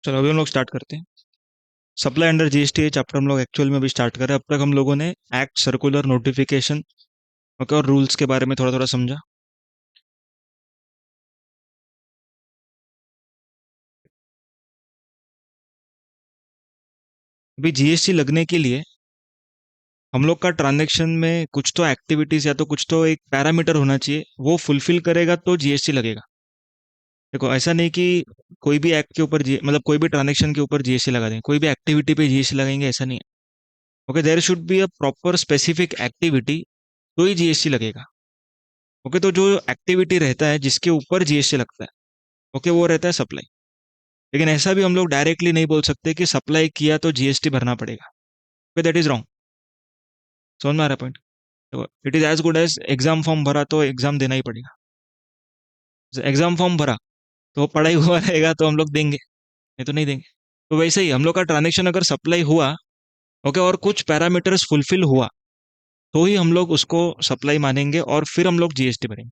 चलो अभी हम लोग स्टार्ट करते हैं। सप्लाई अंडर जीएसटी चैप्टर हम लोग एक्चुअल में अभी स्टार्ट कर रहे हैं। अब तक हम लोगों ने एक्ट, सर्कुलर, नोटिफिकेशन ओके और रूल्स के बारे में थोड़ा थोड़ा समझा। अभी जीएसटी लगने के लिए हम लोग का ट्रांजैक्शन में कुछ तो एक्टिविटीज या तो कुछ तो एक पैरामीटर होना चाहिए, वो फुलफिल करेगा तो जीएसटी लगेगा। देखो ऐसा नहीं कि कोई भी एक्ट के ऊपर मतलब कोई भी ट्रांजैक्शन के ऊपर जीएसटी लगा देंगे, कोई भी एक्टिविटी पे जीएसटी लगाएंगे, ऐसा नहीं है। Okay, there should be a proper specific activity, तो ही जीएसटी लगेगा। ओके, तो जो एक्टिविटी रहता है जिसके ऊपर जीएसटी लगता है, ओके, वो रहता है सप्लाई। लेकिन ऐसा भी हम लोग डायरेक्टली नहीं बोल सकते कि सप्लाई किया तो जीएसटी भरना पड़ेगा। Okay, that is wrong. समझ में आ रहा पॉइंट? तो it is as good as exam form भरा तो एग्जाम देना ही पड़ेगा। एग्जाम फॉर्म भरा तो पढ़ाई हुआ रहेगा तो हम लोग देंगे, नहीं तो नहीं देंगे। तो वैसे ही हम लोग का ट्रांजेक्शन अगर सप्लाई हुआ, ओके, और कुछ पैरामीटर्स फुलफिल हुआ, तो ही हम लोग उसको सप्लाई मानेंगे और फिर हम लोग जीएसटी भरेंगे।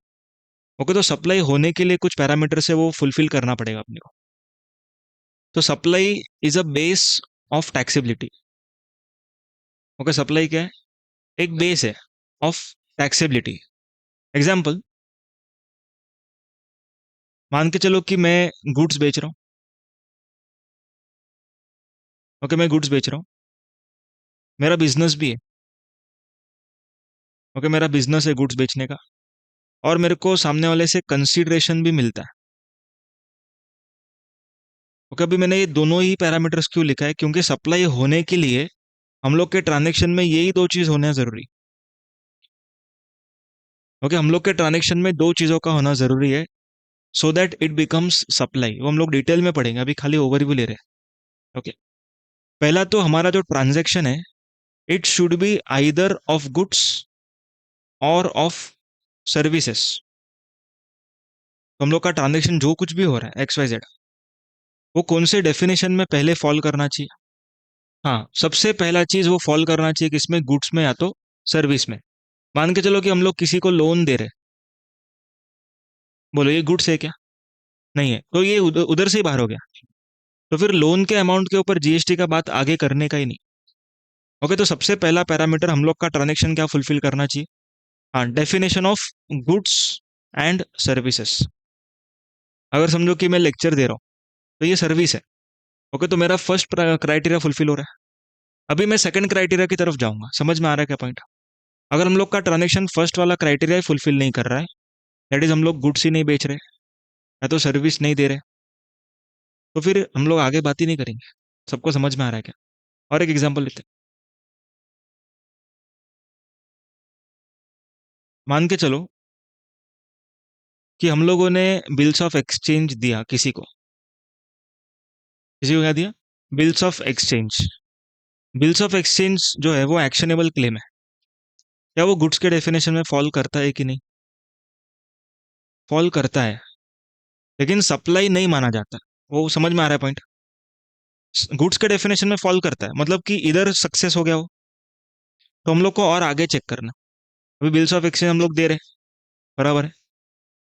ओके, तो सप्लाई होने के लिए कुछ पैरामीटर से वो फुलफिल करना पड़ेगा अपने को। तो supply is a base of taxability. Okay, supply क्या है? एक बेस है ऑफ टैक्सेबिलिटी। एग्जाम्पल, मान के चलो कि मैं गुड्स बेच रहा हूँ। ओके, मैं गुड्स बेच रहा हूँ, मेरा बिजनेस भी है। ओके, मेरा बिजनेस है गुड्स बेचने का, और मेरे को सामने वाले से कंसीडरेशन भी मिलता है। ओके, अभी मैंने ये दोनों ही पैरामीटर्स क्यों लिखा है? क्योंकि सप्लाई होने के लिए हम लोग के ट्रांजेक्शन में यही दो चीज होना जरूरी। ओके, हम लोग के ट्रांजेक्शन में दो चीजों का होना जरूरी है, so that it becomes supply. वो हम लोग डिटेल में पढ़ेंगे, अभी खाली ओवरव्यू ले रहे हैं। ओके, पहला तो हमारा जो ट्रांजेक्शन है, it should be either of goods और ऑफ सर्विसेज। तो हम लोग का ट्रांजेक्शन जो कुछ भी हो रहा है एक्स वाई जेड, वो कौन से डेफिनेशन में पहले फॉल करना चाहिए? हाँ, सबसे पहला चीज वो फॉल करना चाहिए किसमें? गुड्स में या तो सर्विस में। मान के चलो कि हम लोग किसी को लोन दे रहे हैं, बोलो ये गुड्स है क्या? नहीं है, तो ये उधर उधर से ही बाहर हो गया। तो फिर लोन के अमाउंट के ऊपर जीएसटी का बात आगे करने का ही नहीं। ओके, तो सबसे पहला पैरामीटर हम लोग का ट्रांजेक्शन क्या फुलफिल करना चाहिए? हाँ, definition of goods and services. अगर समझो कि मैं लेक्चर दे रहा हूँ, तो ये सर्विस है। ओके, तो मेरा फर्स्ट क्राइटेरिया फुलफिल हो रहा है। अभी मैं सेकंड क्राइटेरिया की तरफ जाऊंगा। समझ में आ रहा है क्या पॉइंट? अगर हम लोग का ट्रांजेक्शन फर्स्ट वाला क्राइटेरिया फुलफिल नहीं कर रहा है, दैट इज हम लोग गुड्स ही नहीं बेच रहे या तो सर्विस नहीं दे रहे, तो फिर हम लोग आगे बात ही नहीं करेंगे। सबको समझ में आ रहा है क्या? और एक एग्जांपल लेते हैं। मान के चलो कि हम लोगों ने बिल्स ऑफ एक्सचेंज दिया किसी को। किसी को क्या दिया? Bills of exchange. Bills of exchange जो है वो एक्शनेबल क्लेम है। क्या वो गुड्स के डेफिनेशन में फॉल करता है कि नहीं? फॉल करता है, लेकिन सप्लाई नहीं माना जाता। वो समझ में आ रहा है पॉइंट? गुड्स के डेफिनेशन में फॉल करता है मतलब कि इधर सक्सेस हो गया हो, तो हम लोग को और आगे चेक करना। अभी बिल्स ऑफ एक्सचेंज हम लोग दे रहे हैं, बराबर है,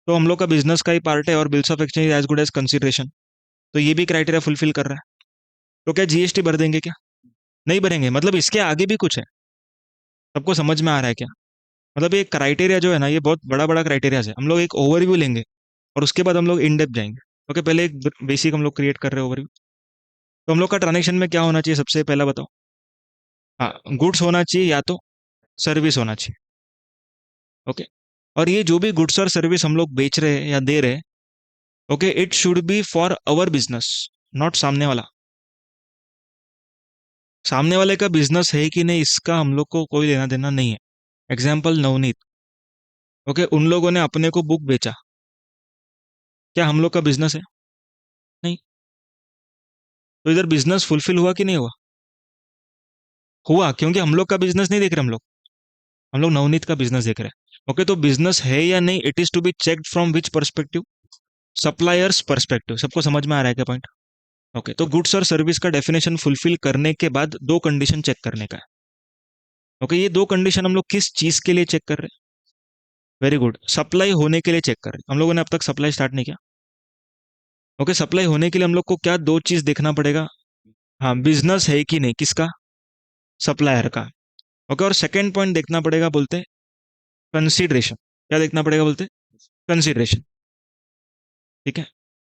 तो हम लोग का बिजनेस का ही पार्ट है और bills of exchange as good as consideration, तो ये भी क्राइटेरिया फुलफिल कर रहा है। तो क्या जीएसटी भर देंगे क्या? नहीं भरेंगे। मतलब इसके आगे भी कुछ है। सबको समझ में आ रहा है क्या? मतलब ये क्राइटेरिया जो है ना, ये बहुत बड़ा बड़ा क्राइटेरिया है। हम लोग एक ओवरव्यू लेंगे और उसके बाद हम लोग इन डेप्थ जाएंगे। ओके, पहले एक बेसिक हम लोग क्रिएट कर रहे हैं ओवरव्यू। तो हम लोग का ट्रांजेक्शन में क्या होना चाहिए सबसे पहला बताओ? हाँ, गुड्स होना चाहिए या तो सर्विस होना चाहिए। ओके, और ये जो भी गुड्स और सर्विस हम लोग बेच रहे हैं या दे रहे हैं, okay, it should be for our business, not सामने वाला। सामने वाले का बिजनेस है कि नहीं, इसका हम लोग को कोई लेना देना नहीं है। एग्जाम्पल नवनीत। ओके, उन लोगों ने अपने को बुक बेचा, क्या हम लोग का बिजनेस है? नहीं। तो इधर बिजनेस फुलफिल हुआ कि नहीं हुआ? हुआ, क्योंकि हम लोग का बिजनेस नहीं देख रहे हम लोग नवनीत का बिजनेस देख रहे हैं। ओके, तो बिजनेस है या नहीं, it is to be checked from which perspective? Suppliers perspective. सबको समझ में आ रहा है क्या पॉइंट? ओके, तो गुड्स और सर्विस का डेफिनेशन फुलफिल करने के बाद दो कंडीशन चेक करने का है। ओके, ये दो कंडीशन हम लोग किस चीज के लिए चेक कर रहे हैं? वेरी गुड, सप्लाई होने के लिए चेक कर रहे हैं। हम लोगों ने अब तक सप्लाई स्टार्ट नहीं किया। ओके, सप्लाई होने के लिए हम लोग को क्या दो चीज देखना पड़ेगा? हाँ, बिजनेस है कि नहीं, किसका? सप्लायर का। ओके, और सेकंड पॉइंट देखना पड़ेगा, बोलते हैं कंसीडरेशन। क्या देखना पड़ेगा बोलते? कंसीडरेशन। ठीक है,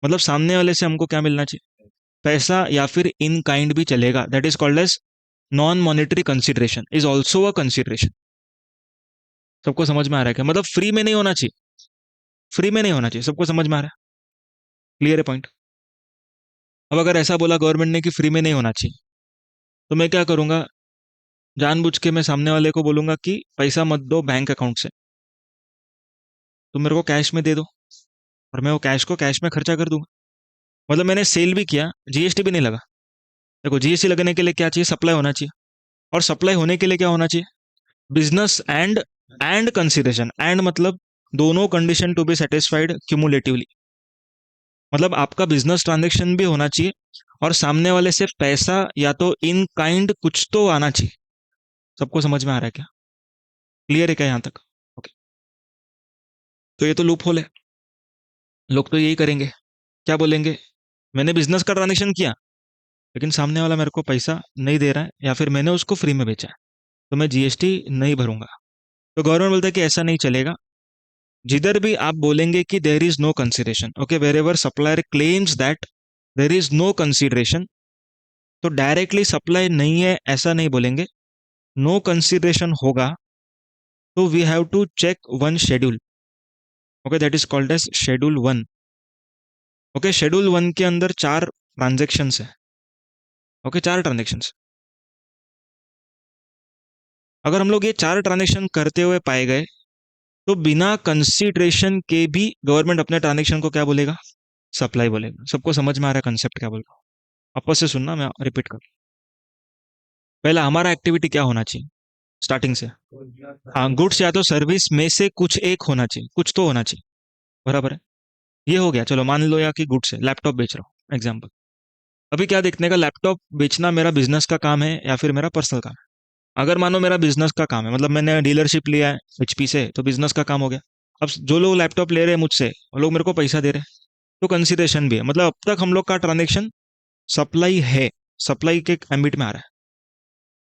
मतलब सामने वाले से हमको क्या मिलना चाहिए? पैसा, या फिर इन काइंड भी चलेगा, that is called as non monetary consideration is also a consideration. सबको समझ में आ रहा है क्या? मतलब फ्री में नहीं होना चाहिए, फ्री में नहीं होना चाहिए। सबको समझ में आ रहा है? क्लियर है पॉइंट? अब अगर ऐसा बोला गवर्नमेंट ने कि फ्री में नहीं होना चाहिए, तो मैं क्या करूंगा? जानबूझ के मैं सामने वाले को बोलूंगा कि पैसा मत दो बैंक अकाउंट से, तुम मेरे को कैश में दे दो, और मैं वो कैश को कैश में खर्चा कर दूंगा। मतलब मैंने सेल भी किया, जीएसटी भी नहीं लगा। देखो, जीएसटी लगने के लिए क्या चाहिए? सप्लाई होना चाहिए। और सप्लाई होने के लिए क्या होना चाहिए? Business and consideration. एंड मतलब दोनों condition to be satisfied cumulatively. मतलब आपका बिजनेस ट्रांजेक्शन भी होना चाहिए, और सामने वाले से पैसा या तो इन काइंड कुछ तो आना चाहिए। सबको समझ में आ रहा है क्या? क्लियर है क्या यहाँ तक? ओके, तो ये तो लूप होल है। लोग तो यही करेंगे, क्या बोलेंगे? मैंने बिजनेस का ट्रांजेक्शन किया, लेकिन सामने वाला मेरे को पैसा नहीं दे रहा है, या फिर मैंने उसको फ्री में बेचा है, तो मैं जीएसटी नहीं भरूंगा। तो गवर्नमेंट बोलता है कि ऐसा नहीं चलेगा। जिधर भी आप बोलेंगे कि there is no consideration, okay, wherever supplier claims that there is no consideration, तो डायरेक्टली सप्लाई नहीं है ऐसा नहीं बोलेंगे, नो कंसिडरेशन होगा, तो we have to check one schedule. Okay, that is called as schedule one. Okay, schedule one के अंदर चार ट्रांजेक्शन है। ओके, चार ट्रांजेक्शन। अगर हम लोग ये चार ट्रांजेक्शन करते हुए पाए गए, तो बिना कंसिडरेशन के भी गवर्नमेंट अपने ट्रांजेक्शन को क्या बोलेगा? सप्लाई बोलेगा। सबको समझ में आ रहा है कंसेप्ट क्या बोल रहा हूँ? आपस से सुनना, मैं रिपीट कर। पहला हमारा एक्टिविटी क्या होना चाहिए स्टार्टिंग से? हाँ, गुड्स या तो सर्विस में से कुछ एक होना चाहिए, कुछ तो होना चाहिए। बराबर है? ये हो गया, चलो मान लो या कि गुड्स है, लैपटॉप बेच रहा हूँ एग्जाम्पल। अभी क्या देखने का, लैपटॉप बेचना मेरा बिजनेस का काम है या फिर मेरा पर्सनल काम है? अगर मानो मेरा बिजनेस का काम है, मतलब मैंने डीलरशिप लिया है एचपी से, तो बिजनेस का काम हो गया। अब जो लोग लैपटॉप ले रहे हैं मुझसे, वो लोग मेरे को पैसा दे रहे हैं, तो कंसिडरेशन भी है। मतलब अब तक हम लोग का ट्रांजेक्शन सप्लाई है, सप्लाई के एम्बिट में आ रहा है।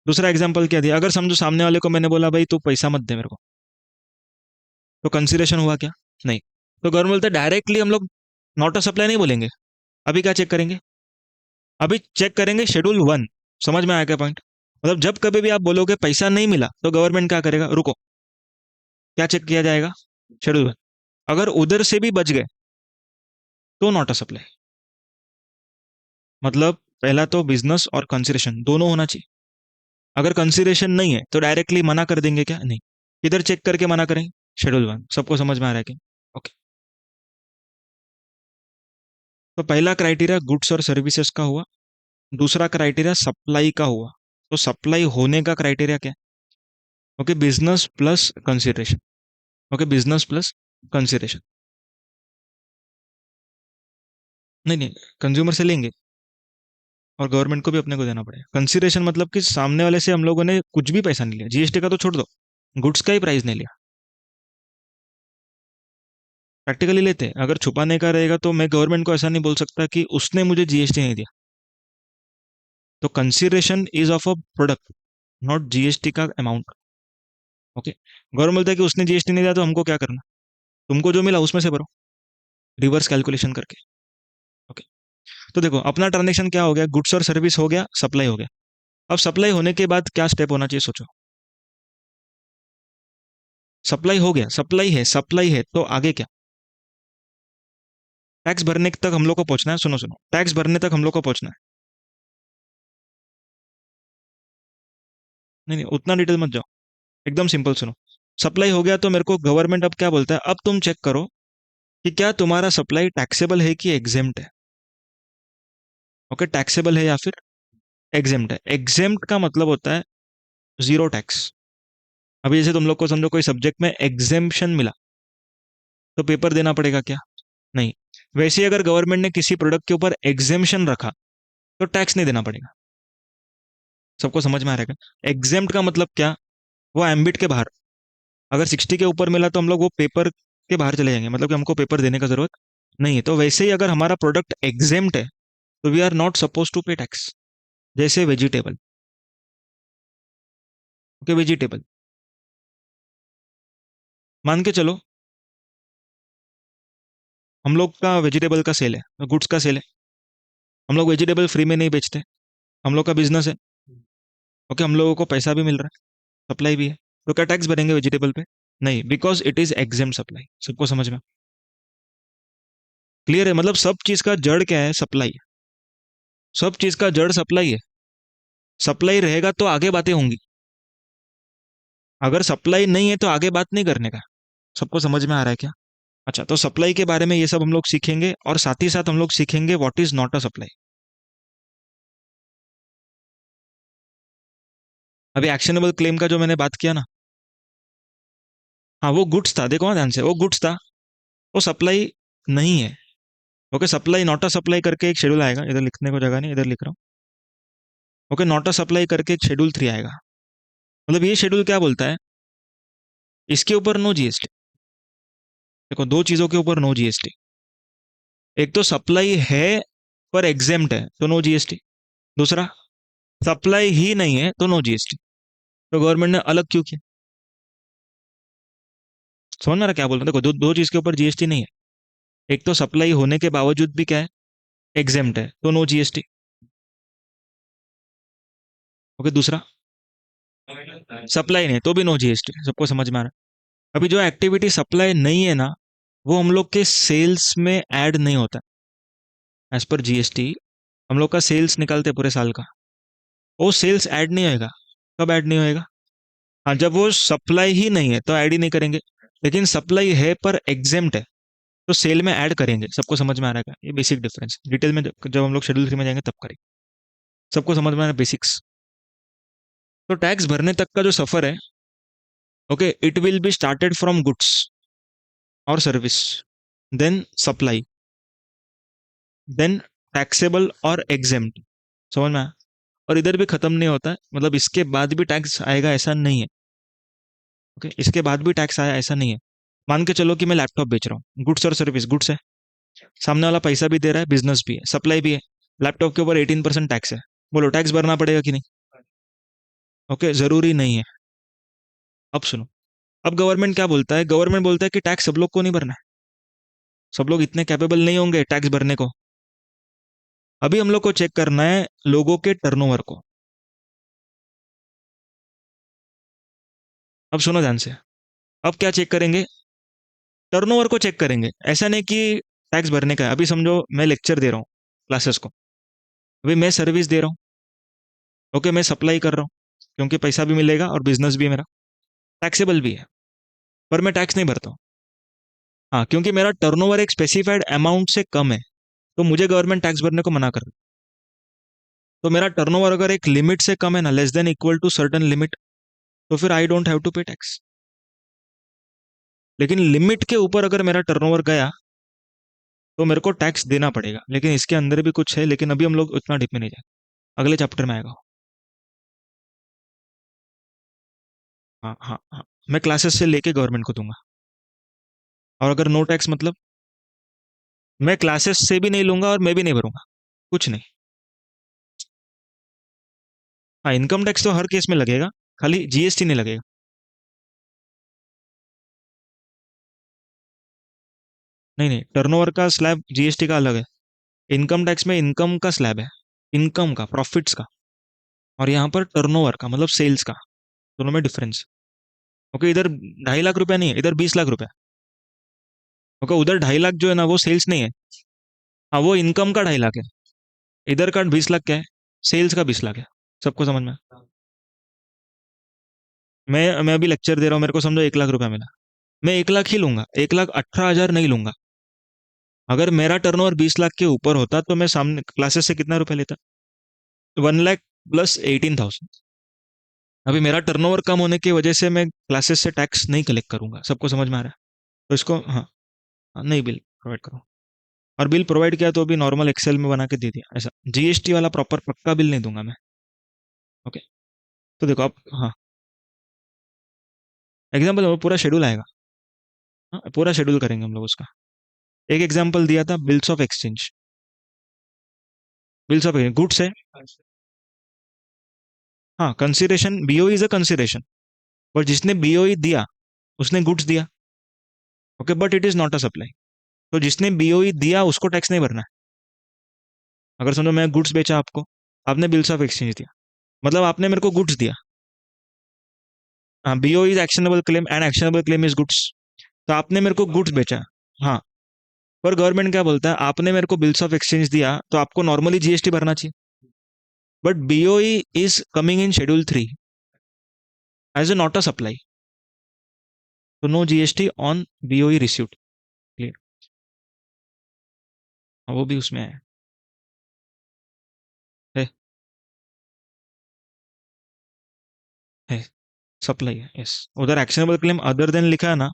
दूसरा एग्जांपल क्या दिया? अगर समझो सामने वाले को मैंने बोला भाई तू पैसा मत दे मेरे को, तो कंसिडरेशन हुआ क्या? नहीं। तो गवर्नमेंट बोलते डायरेक्टली हम लोग नॉट अ सप्लाई नहीं बोलेंगे। अभी क्या चेक करेंगे? अभी चेक करेंगे शेड्यूल वन। समझ में आया क्या पॉइंट? मतलब जब कभी भी आप बोलोगे पैसा नहीं मिला, तो गवर्नमेंट क्या करेगा? रुको, क्या चेक किया जाएगा? Schedule one. अगर उधर से भी बच गए, तो नॉट अ सप्लाई। मतलब पहला तो बिजनेस और कंसिडरेशन दोनों होना चाहिए। अगर कंसिडरेशन नहीं है, तो डायरेक्टली मना कर देंगे क्या? नहीं। किधर चेक करके मना करेंगे? Schedule one. सबको समझ में आ रहा है क्या? ओके, तो पहला क्राइटेरिया गुड्स और सर्विसेज का हुआ। दूसरा क्राइटेरिया सप्लाई का हुआ। तो सप्लाई होने का क्राइटेरिया क्या है? Okay, business plus consideration. Okay, business plus consideration. नहीं नहीं, कंज्यूमर से लेंगे, और गवर्नमेंट को भी अपने को देना पड़ेगा। कंसिडरेशन मतलब कि सामने वाले से हम लोगों ने कुछ भी पैसा नहीं लिया, जीएसटी का तो छोड़ दो, गुड्स का ही प्राइस नहीं लिया। प्रैक्टिकली लेते हैं। अगर छुपाने का रहेगा, तो मैं गवर्नमेंट को ऐसा नहीं बोल सकता कि उसने मुझे जीएसटी नहीं दिया। तो consideration is of a product, not GST का अमाउंट। ओके, गवर्नमेंट बोलता है कि उसने जीएसटी नहीं दिया, तो हमको क्या करना? तुमको जो मिला उसमें से भरो, रिवर्स कैलकुलेशन करके। ओके, तो देखो अपना ट्रांजेक्शन क्या हो गया? गुड्स और सर्विस हो गया, सप्लाई हो गया। अब सप्लाई होने के बाद क्या स्टेप होना चाहिए, सोचो। सप्लाई हो गया, सप्लाई है, तो आगे क्या? टैक्स भरने तक हम लोग को पहुंचना है। सुनो सुनो, टैक्स भरने तक हम लोग को पहुंचना है। नहीं नहीं, उतना डिटेल मत जाओ, एकदम सिंपल सुनो। सप्लाई हो गया, तो मेरे को गवर्नमेंट अब क्या बोलता है? अब तुम चेक करो कि क्या तुम्हारा सप्लाई टैक्सेबल है कि एग्जेम्प्ट है। ओके, टैक्सेबल है या फिर एग्जेम्प्ट है। एग्जेम्प्ट का मतलब होता है जीरो टैक्स। अभी जैसे तुम लोग को समझो कोई सब्जेक्ट में एग्जेम्पशन मिला, तो पेपर देना पड़ेगा क्या? नहीं। वैसे ही अगर गवर्नमेंट ने किसी प्रोडक्ट के ऊपर एग्जेम्पशन रखा, तो टैक्स नहीं देना पड़ेगा। सबको समझ में आ रहेगा? एग्जेम्प्ट का मतलब क्या? वो एम्बिट के बाहर। अगर 60 के ऊपर मिला, तो हम लोग वो पेपर के बाहर चले जाएंगे, मतलब कि हमको पेपर देने का जरूरत नहीं, तो वैसे ही अगर हमारा प्रोडक्ट एग्जेम्प्ट है तो we are not suppose to pay tax. जैसे वेजिटेबल। Okay, vegetable. मान के चलो हम लोग का वेजिटेबल का सेल है, गुड्स का सेल है। हम लोग वेजिटेबल फ्री में नहीं बेचते। हम लोग का बिजनेस है। ओके, हम लोगों को पैसा भी मिल रहा है, सप्लाई भी है। तो क्या टैक्स भरेंगे वेजिटेबल पे? नहीं, because it is exempt supply. सबको समझ में क्लियर है? मतलब सब चीज का जड़ क्या है? सप्लाई। सब चीज का जड़ सप्लाई है। सप्लाई रहेगा तो आगे बातें होंगी। अगर सप्लाई नहीं है तो आगे बात नहीं करने का। सबको समझ में आ रहा है क्या? अच्छा, तो सप्लाई के बारे में ये सब हम लोग सीखेंगे, और साथ ही साथ हम लोग सीखेंगे what is not a supply. अभी एक्शनेबल क्लेम का जो मैंने बात किया ना, हाँ वो गुड्स था। देखो ना ध्यान से, वो गुड्स था, वो सप्लाई नहीं है। Okay, supply not a supply करके एक शेड्यूल आएगा, इधर लिखने को जगह नहीं, इधर लिख रहा हूँ। ओके, नॉट अ सप्लाई करके एक शेड्यूल 3 आएगा। मतलब ये शेड्यूल क्या बोलता है? इसके ऊपर नो जीएसटी। देखो, दो चीजों के ऊपर नो जीएसटी। एक तो सप्लाई है पर एग्जेम्प्ट है तो नो जीएसटी। दूसरा, सप्लाई ही नहीं है तो नो जीएसटी। तो गवर्नमेंट ने अलग क्यों किया? समझ में आ रहा क्या बोल रहा हूँ? देखो, दो दो चीज के ऊपर जीएसटी नहीं है। एक तो सप्लाई होने के बावजूद भी क्या है? एग्जेम्प्ट है तो नो जीएसटी। ओके, दूसरा, सप्लाई नहीं तो भी नो जीएसटी। सबको समझ में आ रहा है? अभी जो एक्टिविटी सप्लाई नहीं है ना, वो हम लोग के सेल्स में ऐड नहीं होता। एज पर जीएसटी हम लोग का सेल्स निकालते हैं पूरे साल का, वो सेल्स ऐड नहीं होएगा। कब ऐड नहीं होएगा? हाँ, जब वो सप्लाई ही नहीं है तो ऐड ही नहीं करेंगे। लेकिन सप्लाई है पर एग्जेम्प्ट है तो सेल में ऐड करेंगे। सबको समझ में आ रहा है? ये बेसिक डिफरेंस डिटेल में जब हम लोग शेड्यूल 3 में जाएंगे तब करेंगे। सबको समझ में आ रहा है बेसिक्स? तो टैक्स भरने तक का जो सफर है, okay, it will be started from goods और service, then supply, then taxable और एग्जेम्प्ट। समझ में आया? और इधर भी खत्म नहीं होता है, मतलब इसके बाद भी टैक्स आएगा ऐसा नहीं है। ओके, इसके बाद भी टैक्स आया ऐसा नहीं है। मान के चलो कि मैं लैपटॉप बेच रहा हूँ, गुड्स और सर्विस। गुड्स है, सामने वाला पैसा भी दे रहा है, बिजनेस भी है, सप्लाई भी है। लैपटॉप के ऊपर 18% टैक्स है। बोलो टैक्स भरना पड़ेगा कि नहीं? ओके, जरूरी नहीं है। अब सुनो, अब गवर्नमेंट क्या बोलता है? गवर्नमेंट बोलता है कि टैक्स सब लोग को नहीं भरना है। सब लोग इतने कैपेबल नहीं होंगे टैक्स भरने को। अभी हम लोग को चेक करना है लोगों के टर्नओवर को। अब सुनो ध्यान से। अब क्या चेक करेंगे? टर्नओवर को चेक करेंगे। ऐसा नहीं कि टैक्स भरने का है। अभी समझो मैं लेक्चर दे रहा हूँ क्लासेस को, अभी मैं सर्विस दे रहा हूँ। ओके, मैं सप्लाई कर रहा हूँ, क्योंकि पैसा भी मिलेगा और बिजनेस भी है मेरा, टैक्सेबल भी है। पर मैं टैक्स नहीं भरता हूँ। हाँ, क्योंकि मेरा टर्नओवर एक स्पेसिफाइड अमाउंट से कम है, तो मुझे गवर्नमेंट टैक्स भरने को मना कर रही है। तो मेरा टर्नओवर अगर एक लिमिट से कम है ना, less than equal to certain limit, तो फिर I don't have to pay tax. लेकिन लिमिट के ऊपर अगर मेरा टर्नओवर गया तो मेरे को टैक्स देना पड़ेगा। लेकिन इसके अंदर भी कुछ है, लेकिन अभी हम लोग उतना डीप में नहीं जाए, अगले चैप्टर में आएगा। हाँ हाँ हाँ, मैं क्लासेस से लेके गवर्नमेंट को दूंगा। और अगर नो टैक्स मतलब, मैं क्लासेस से भी नहीं लूंगा और मैं भी नहीं भरूंगा, कुछ नहीं। हाँ, इनकम टैक्स तो हर केस में लगेगा, खाली जीएसटी नहीं लगेगा। नहीं नहीं, टर्नओवर का स्लैब जीएसटी का अलग है। इनकम टैक्स में इनकम का स्लैब है, इनकम का, प्रॉफिट्स का। और यहाँ पर टर्नओवर का मतलब सेल्स का। दोनों में डिफरेंस। ओके, इधर 2.5 लाख रुपया नहीं है, इधर 20 लाख रुपया। ओके, उधर 2.5 लाख जो है ना वो सेल्स नहीं है। हाँ, वो इनकम का 2.5 लाख है। इधर का 20 लाख क्या है? सेल्स का 20 लाख है। सबको समझ में? मैं अभी लेक्चर दे रहा हूँ, मेरे को समझो 1 लाख रुपया मिला, मैं 1 लाख ही लूंगा, 1,18,000 नहीं लूंगा। अगर मेरा टर्नओवर 20 लाख के ऊपर होता तो मैं सामने क्लासेस से कितना रुपया लेता? 1 लाख प्लस 18,000। अभी मेरा टर्नओवर कम होने की वजह से मैं क्लासेस से टैक्स नहीं कलेक्ट करूंगा। सबको समझ में आ रहा है? तो इसको, हाँ, हाँ, नहीं, बिल प्रोवाइड करो। और बिल प्रोवाइड किया तो अभी नॉर्मल एक्सेल में बना के दे दिया, ऐसा जीएसटी वाला प्रॉपर पक्का बिल नहीं दूंगा मैं। ओके, तो देखो आप, हाँ, एग्जाम्पल पूरा शेड्यूल आएगा। हाँ, पूरा शेड्यूल करेंगे हम लोग उसका। एक एग्जांपल दिया था bills of exchange. Bills of goods है। हाँ, consideration, BOE is a consideration. पर जिसने बीओई दिया उसने गुड्स दिया। Okay, but it is not a supply. तो जिसने बीओई दिया उसको टैक्स नहीं भरना है। अगर समझो मैं गुड्स बेचा आपको, आपने बिल्स ऑफ एक्सचेंज दिया, मतलब आपने मेरे को गुड्स दिया। हाँ, बीओ is actionable claim and actionable claim is goods. तो आपने मेरे को गुड्स बेचा। हाँ, पर गवर्नमेंट क्या बोलता है, आपने मेरे को बिल्स ऑफ एक्सचेंज दिया तो आपको नॉर्मली जीएसटी भरना चाहिए। But BOE is coming in schedule 3 as a not a supply. तो no GST on BOE received. Clear? वो भी उसमें है है सप्लाई है, यस। उधर एक्शनेबल क्लेम अदर देन लिखा है ना,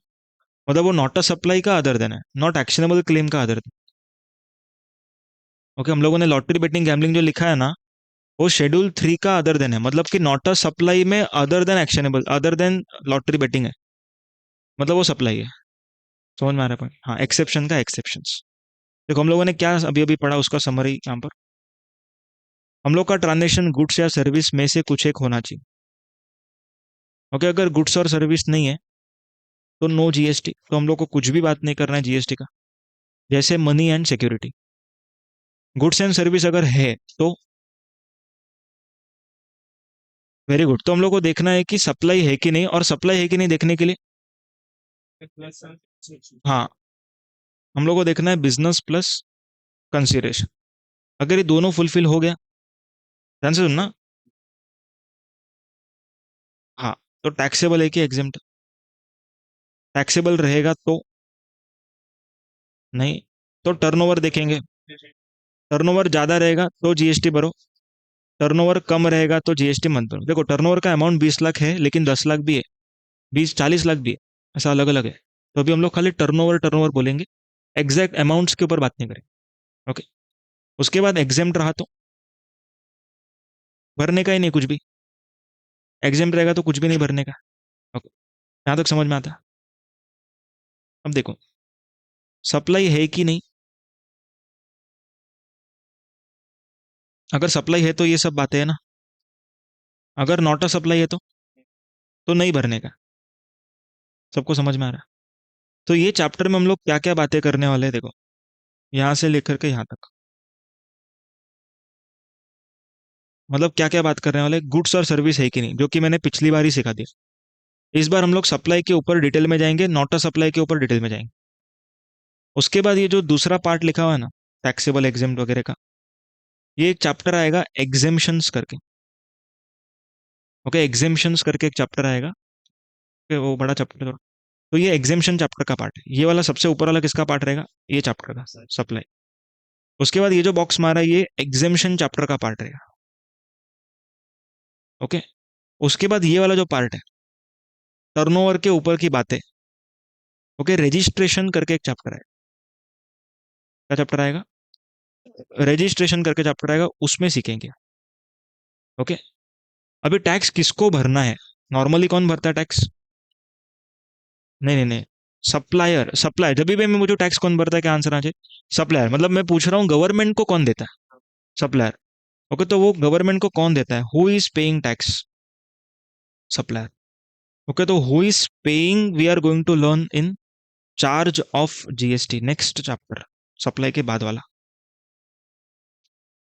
मतलब वो नॉट अ सप्लाई का अदर देन है, नॉट एक्शनेबल क्लेम का अदर देन। ओके, हम लोगों ने लॉटरी बेटिंग गैम्बलिंग जो लिखा है ना, वो शेड्यूल 3 का अदर देन है, मतलब कि नॉट अ सप्लाई में other than actionable, other than lottery betting है, मतलब वो सप्लाई है। समझ में आ रहा है पॉइंट? हाँ, एक्सेप्शन का एक्सेप्शंस। देखो हम लोगों ने क्या अभी अभी पढ़ा उसका समरी यहाँ पर। हम लोग का ट्रांजेक्शन गुड्स या सर्विस में से कुछ एक होना चाहिए। ओके, अगर गुड्स और सर्विस नहीं है तो नो जीएसटी। तो हम लोग को कुछ भी बात नहीं करना है जीएसटी का। जैसे money and security, goods and service अगर है तो वेरी गुड। तो हम लोग को देखना है कि सप्लाई है कि नहीं, और सप्लाई है कि नहीं देखने के लिए, हाँ, हम लोग को देखना है बिजनेस प्लस कंसिडरेशन। अगर ये दोनों फुलफिल हो गया, ध्यान से सुनना। हाँ, तो टैक्सेबल है कि एग्जेम्प्ट? टैक्सेबल रहेगा तो नहीं, तो टर्नओवर देखेंगे। टर्नओवर ज्यादा रहेगा तो जीएसटी भरो, टर्नओवर कम रहेगा तो जीएसटी मत भरो। देखो टर्नओवर का अमाउंट 20 लाख है लेकिन 10 लाख भी है, 20-40 लाख भी है, ऐसा अलग अलग है। तो अभी हम लोग खाली टर्नओवर टर्नओवर बोलेंगे, एग्जैक्ट अमाउंट्स के ऊपर बात नहीं करेंगे। ओके, उसके बाद एग्जेम्प्ट रहा तो भरने का ही नहीं कुछ भी। एग्जेम्प्ट रहेगा तो कुछ भी नहीं भरने का। ओके, यहाँ तक समझ में आता है? अब देखो, सप्लाई है कि नहीं। अगर सप्लाई है तो ये सब बातें है ना। अगर नॉट अ सप्लाई है तो नहीं भरने का। सबको समझ में आ रहा है? तो ये चैप्टर में हम लोग क्या क्या बातें करने वाले हैं, देखो यहाँ से लेकर के यहाँ तक, मतलब क्या क्या बात करने वाले, गुड्स और सर्विस है कि नहीं, जो कि मैंने पिछली बार ही सिखा दिया। इस बार हम लोग सप्लाई के ऊपर डिटेल में जाएंगे, नॉट अ सप्लाई के ऊपर डिटेल में जाएंगे। उसके बाद ये जो दूसरा पार्ट लिखा हुआ है ना, टैक्सेबल एग्जेम्प्ट वगैरह का, ये एक चैप्टर आएगा एग्जेम्पशंस करके। ओके, एग्जेम्पशंस करके एक चैप्टर आएगा। ओके, वो बड़ा चैप्टर। तो ये एग्जेम्पशन चैप्टर का पार्ट है, ये वाला सबसे ऊपर वाला किसका पार्ट रहेगा, ये चैप्टर का, सप्लाई। उसके बाद ये जो बॉक्स मारा है, ये एग्जेम्पशन चैप्टर का पार्ट रहेगा। ओके, उसके बाद ये वाला जो पार्ट है, टर्नओवर के ऊपर की बातें। ओके, रजिस्ट्रेशन करके एक चैप्टर है। क्या चैप्टर आएगा? रजिस्ट्रेशन करके चैप्टर आएगा, उसमें सीखेंगे। ओके, अभी टैक्स किसको भरना है? नॉर्मली कौन भरता है टैक्स? नहीं नहीं नहीं, सप्लायर। सप्लायर जब भी मैं मुझे टैक्स कौन भरता है, क्या आंसर आ जाए? सप्लायर। मतलब मैं पूछ रहा हूँ गवर्नमेंट को कौन देता है? सप्लायर। ओके, तो वो गवर्नमेंट को कौन देता है, who is paying tax? Supplier. Okay, तो who is paying we are going to learn in charge of GST, next chapter, supply के बाद वाला।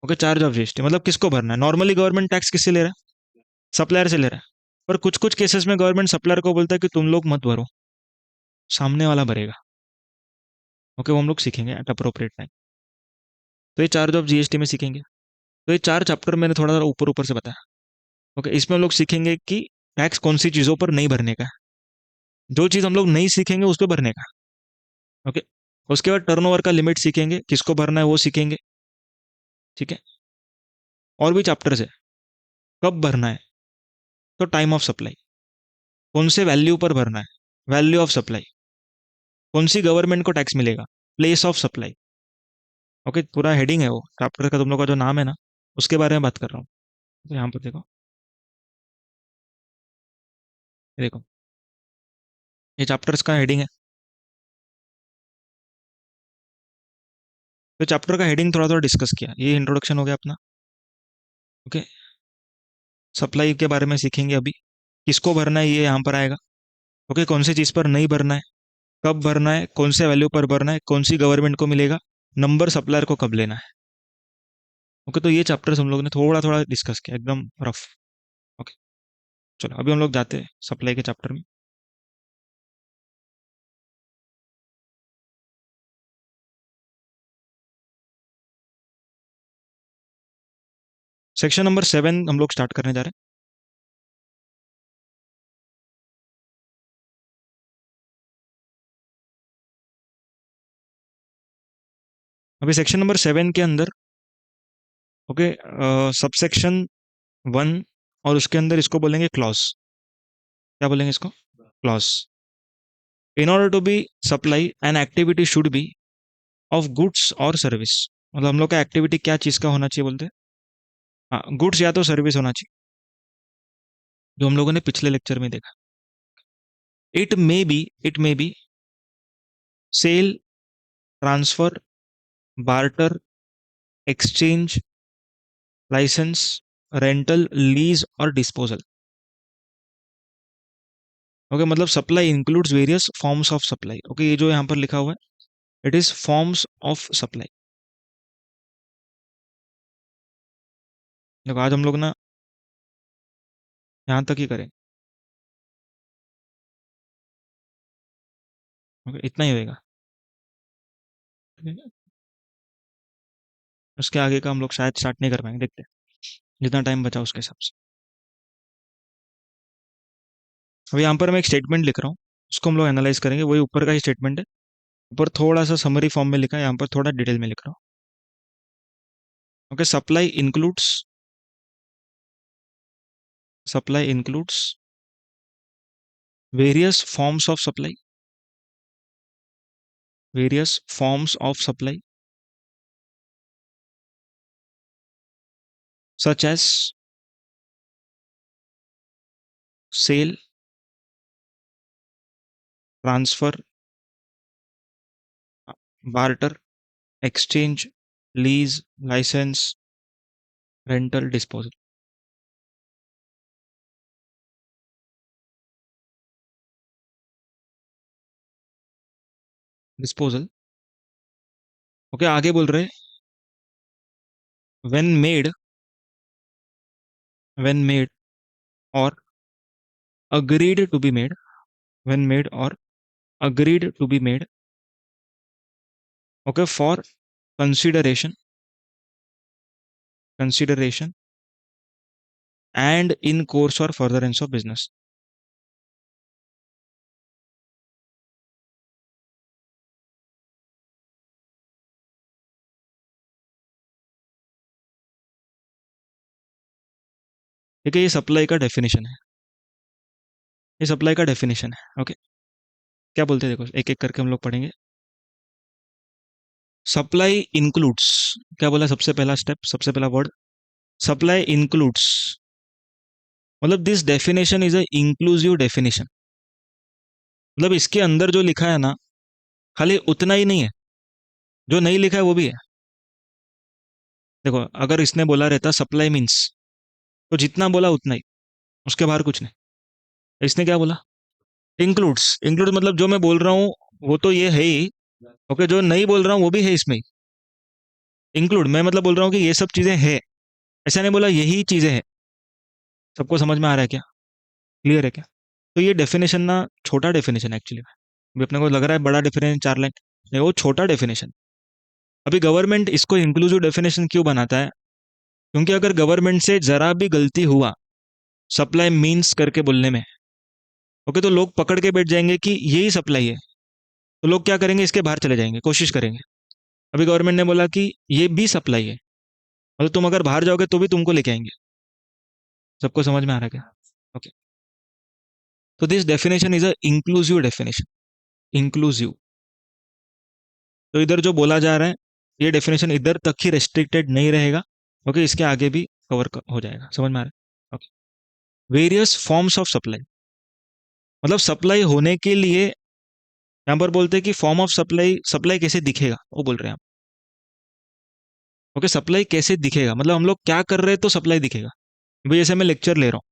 ओके, चार्ज ऑफ जीएसटी मतलब किसको भरना है। नॉर्मली गवर्नमेंट टैक्स किससे ले रहा है? सप्लायर से ले रहा है। पर कुछ कुछ केसेस में गवर्नमेंट सप्लायर को बोलता है कि तुम लोग मत भरो, सामने वाला भरेगा। ओके, वो हम लोग सीखेंगे एट अप्रोप्रिएट टाइम। तो ये चार्ज ऑफ जीएसटी में सीखेंगे। तो ये 4 चैप्टर मैंने थोड़ा सा ऊपर ऊपर से बताया। ओके, इसमें हम लोग सीखेंगे कि टैक्स कौन सी चीजों पर नहीं भरने का है, जो चीज हम लोग नहीं सीखेंगे उस पर भरने का। ओके, उसके बाद टर्नओवर का लिमिट सीखेंगे, किसको भरना है वो सीखेंगे। ठीक है, और भी चैप्टर्स है। कब भरना है, तो टाइम ऑफ सप्लाई, कौन से वैल्यू पर भरना है, वैल्यू ऑफ सप्लाई, कौन सी गवर्नमेंट को टैक्स मिलेगा, प्लेस ऑफ सप्लाई। ओके, पूरा हेडिंग है वो चैप्टर का, तुम लोग का जो नाम है ना, उसके बारे में बात कर रहा हूँ। तो यहाँ पर देखो, ये देखो, ये चैप्टर्स का हेडिंग है। तो चैप्टर का हेडिंग थोड़ा थोड़ा डिस्कस किया, ये इंट्रोडक्शन हो गया अपना। ओके, सप्लाई के बारे में सीखेंगे अभी, किसको भरना है ये यहाँ पर आएगा। ओके, कौन सी चीज़ पर नहीं भरना है, कब भरना है, कौन से वैल्यू पर भरना है, कौन सी गवर्नमेंट को मिलेगा, नंबर सप्लायर को कब लेना है। ओके, तो ये चैप्टर्स हम लोग ने थोड़ा थोड़ा डिस्कस किया, एकदम रफ। ओके, चलो अभी हम लोग जाते हैं सप्लाई के चैप्टर में। सेक्शन नंबर 7 हम लोग स्टार्ट करने जा रहे हैं। अभी सेक्शन नंबर 7 के अंदर, ओके, सबसेक्शन 1 और उसके अंदर इसको बोलेंगे क्लॉज। क्या बोलेंगे इसको? Clause. In order to be supply an activity should be of goods और सर्विस। मतलब हम लोग का एक्टिविटी क्या चीज़ का होना चाहिए बोलते हैं? हाँ, गुड्स या तो सर्विस होना चाहिए, जो हम लोगों ने पिछले लेक्चर में देखा। It may be sale, transfer, barter, exchange, licence, rental, lease और डिस्पोजल। ओके, मतलब supply includes various forms of supply. Okay, ये जो यहाँ पर लिखा हुआ है, it is forms of supply. देखो आज हम लोग ना यहाँ तक ही करें। ओके, इतना ही होएगा। ठीक है? उसके आगे का हम लोग शायद स्टार्ट नहीं कर पाएंगे, देखते हैं जितना टाइम बचा उसके हिसाब से। अब यहाँ पर मैं एक स्टेटमेंट लिख रहा हूँ, उसको हम लोग एनालाइज करेंगे। वही ऊपर का ही स्टेटमेंट है, ऊपर थोड़ा सा समरी फॉर्म में लिखा है, यहाँ पर थोड़ा डिटेल में लिख रहा हूँ। Okay, supply includes various forms of supply, various forms of supply such as sale, transfer, barter, exchange, lease, licence, rental, disposal. Disposal. Okay, आगे बोल रहे व्हेन मेड, व्हेन मेड और agreed to be made, when made or agreed to be made, okay, for consideration and in course or furtherance of business। ठीक है, ये supply का definition है, ये सप्लाई का डेफिनेशन है। ओके, क्या बोलते हैं देखो, एक एक करके हम लोग पढ़ेंगे। सप्लाई इंक्लूड्स, क्या बोला सबसे पहला स्टेप, सबसे पहला वर्ड सप्लाई इंक्लूड्स। मतलब this definition is a inclusive definition. मतलब इसके अंदर जो लिखा है ना, खाली उतना ही नहीं है, जो नहीं लिखा है वो भी है। देखो अगर इसने बोला रहता सप्लाई मीन्स, तो जितना बोला उतना ही, उसके बाहर कुछ नहीं। इसने क्या बोला? इंक्लूड्स मतलब जो मैं बोल रहा हूँ वो तो ये है ही। ओके, जो नहीं बोल रहा हूँ वो भी है इसमें। इंक्लूड मैं मतलब बोल रहा हूँ कि ये सब चीजें हैं, ऐसा नहीं बोला यही चीजें हैं। सबको समझ में आ रहा है क्या? क्लियर है क्या? तो ये डेफिनेशन ना छोटा डेफिनेशन है एक्चुअली। अभी अपने को लग रहा है बड़ा डेफिनेशन 4 लाइन, नहीं वो छोटा डेफिनेशन। अभी गवर्नमेंट इसको इंक्लूसिव डेफिनेशन क्यों बनाता है? क्योंकि अगर गवर्नमेंट से जरा भी गलती हुआ सप्लाई मीन्स करके बोलने में, ओके, तो लोग पकड़ के बैठ जाएंगे कि यही सप्लाई है। तो लोग क्या करेंगे, इसके बाहर चले जाएंगे, कोशिश करेंगे। अभी गवर्नमेंट ने बोला कि ये भी सप्लाई है, मतलब तुम अगर बाहर जाओगे तो भी तुमको लेके आएंगे। सबको समझ में आ रहा है क्या? ओके, तो this definition is a inclusive definition. Inclusive, तो इधर जो बोला जा रहा है ये डेफिनेशन इधर तक ही रेस्ट्रिक्टेड नहीं रहेगा। ओके, इसके आगे भी कवर हो जाएगा। समझ में आ रहा है? Okay, various forms of supply, मतलब सप्लाई होने के लिए यहाँ पर बोलते हैं कि फॉर्म ऑफ सप्लाई, सप्लाई कैसे दिखेगा वो बोल रहे हैं आप। ओके, सप्लाई कैसे दिखेगा, मतलब हम लोग क्या कर रहे हैं तो सप्लाई दिखेगा। भाई जैसे मैं लेक्चर ले रहा हूँ,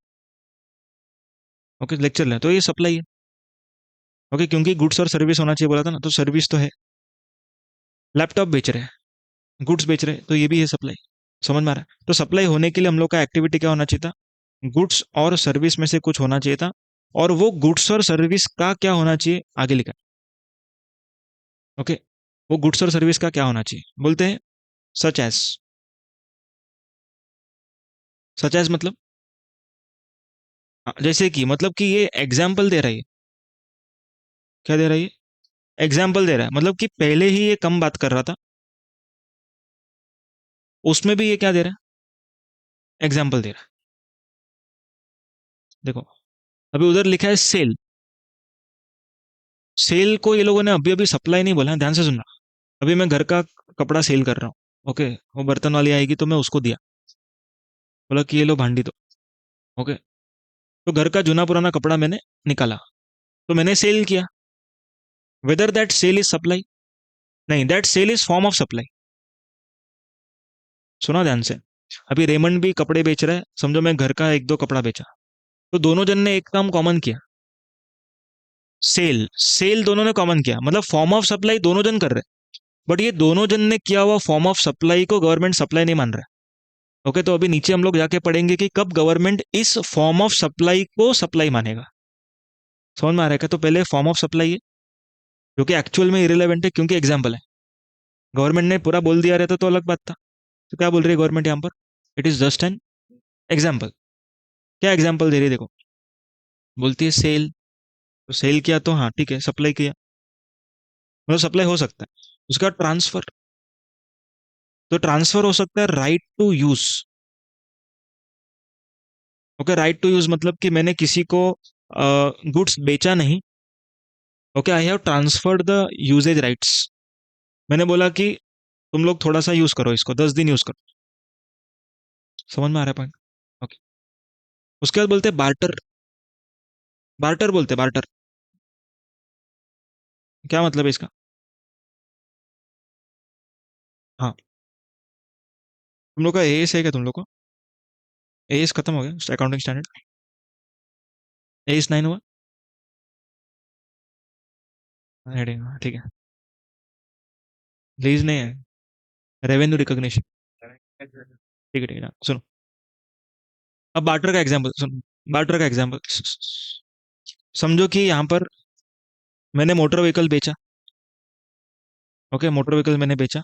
ओके लेक्चर ले रहा हूं, तो ये सप्लाई है। ओके, क्योंकि गुड्स और सर्विस होना चाहिए बोला था ना, तो सर्विस तो है। लैपटॉप बेच रहे हैं, गुड्स बेच रहे हैं, तो ये भी है सप्लाई। समझ में आ रहा है? तो सप्लाई होने के लिए हम लोग का एक्टिविटी क्या होना चाहिए था? गुड्स और सर्विस में से कुछ होना चाहिए था। और वो गुड्स और सर्विस का क्या होना चाहिए आगे लिखा है। ओके, वो गुड्स और सर्विस का क्या होना चाहिए बोलते हैं? Such as. सच एज मतलब, हाँ, जैसे कि मतलब कि ये एग्जाम्पल दे रहा है। क्या दे रहा है? एग्जाम्पल दे रहा है, मतलब कि पहले ही ये कम बात कर रहा था, उसमें भी ये क्या दे रहा है? एग्जाम्पल दे रहा है। देखो, अभी उधर लिखा है सेल। सेल को ये लोगों ने अभी अभी सप्लाई नहीं बोला, ध्यान से सुनना। अभी मैं घर का कपड़ा सेल कर रहा हूँ, ओके, वो बर्तन वाली आएगी तो मैं उसको दिया, बोला कि ये लो भांडी दो, ओके। तो घर का जुना पुराना कपड़ा मैंने निकाला, तो मैंने सेल किया। Whether that sale is supply? नहीं, that sale is form of supply. सुना ध्यान से। अभी रेमंड भी कपड़े बेच रहा है, समझो मैं घर का एक दो कपड़ा बेचा, तो दोनों जन ने एक काम कॉमन किया, सेल। सेल दोनों ने कॉमन किया, मतलब फॉर्म ऑफ सप्लाई दोनों जन कर रहे हैं। बट ये दोनों जन ने किया हुआ फॉर्म ऑफ सप्लाई को गवर्नमेंट सप्लाई नहीं मान रहा है। ओके, तो अभी नीचे हम लोग जाके पढ़ेंगे कि कब गवर्नमेंट इस फॉर्म ऑफ सप्लाई को सप्लाई मानेगा। समझ में आ रहा है क्या? तो पहले फॉर्म ऑफ सप्लाई है, जो कि एक्चुअल में इरेलीवेंट है क्योंकि एग्जाम्पल है। गवर्नमेंट ने पूरा बोल दिया रहता तो अलग बात था। तो क्या बोल रही है गवर्नमेंट यहाँ पर? It is just an example. क्या एग्जाम्पल दे रही है देखो, बोलती है सेल। तो सेल किया तो हाँ ठीक है, सप्लाई किया, मतलब सप्लाई हो सकता है। उसका ट्रांसफर, तो ट्रांसफर हो सकता है right to use. Okay, right to use मतलब कि मैंने किसी को गुड्स बेचा नहीं, okay, I have transferred the usages rights. मैंने बोला कि तुम लोग थोड़ा सा यूज करो इसको, 10 दिन यूज करो। समझ में आ रहा है पॉइंट? ओके, उसके बाद बोलते हैं बार्टर। बार्टर बोलते हैं, बार्टर। क्या मतलब है इसका? हाँ, तुम लोग का एएस है क्या तुम लोग को? एएस खत्म हो गया, अकाउंटिंग स्टैंडर्ड? एएस 9 हुआ? हेडिंग, ठीक है। लीज नहीं है, रेवेन्यू रिकॉग्निशन। ठीक है, ठीक है, सुनो। अब बार्टर का एग्जांपल सुनो। बार्टर का एग्जांपल समझो कि यहाँ पर मैंने मोटर व्हीकल बेचा, ओके, मोटर व्हीकल मैंने बेचा,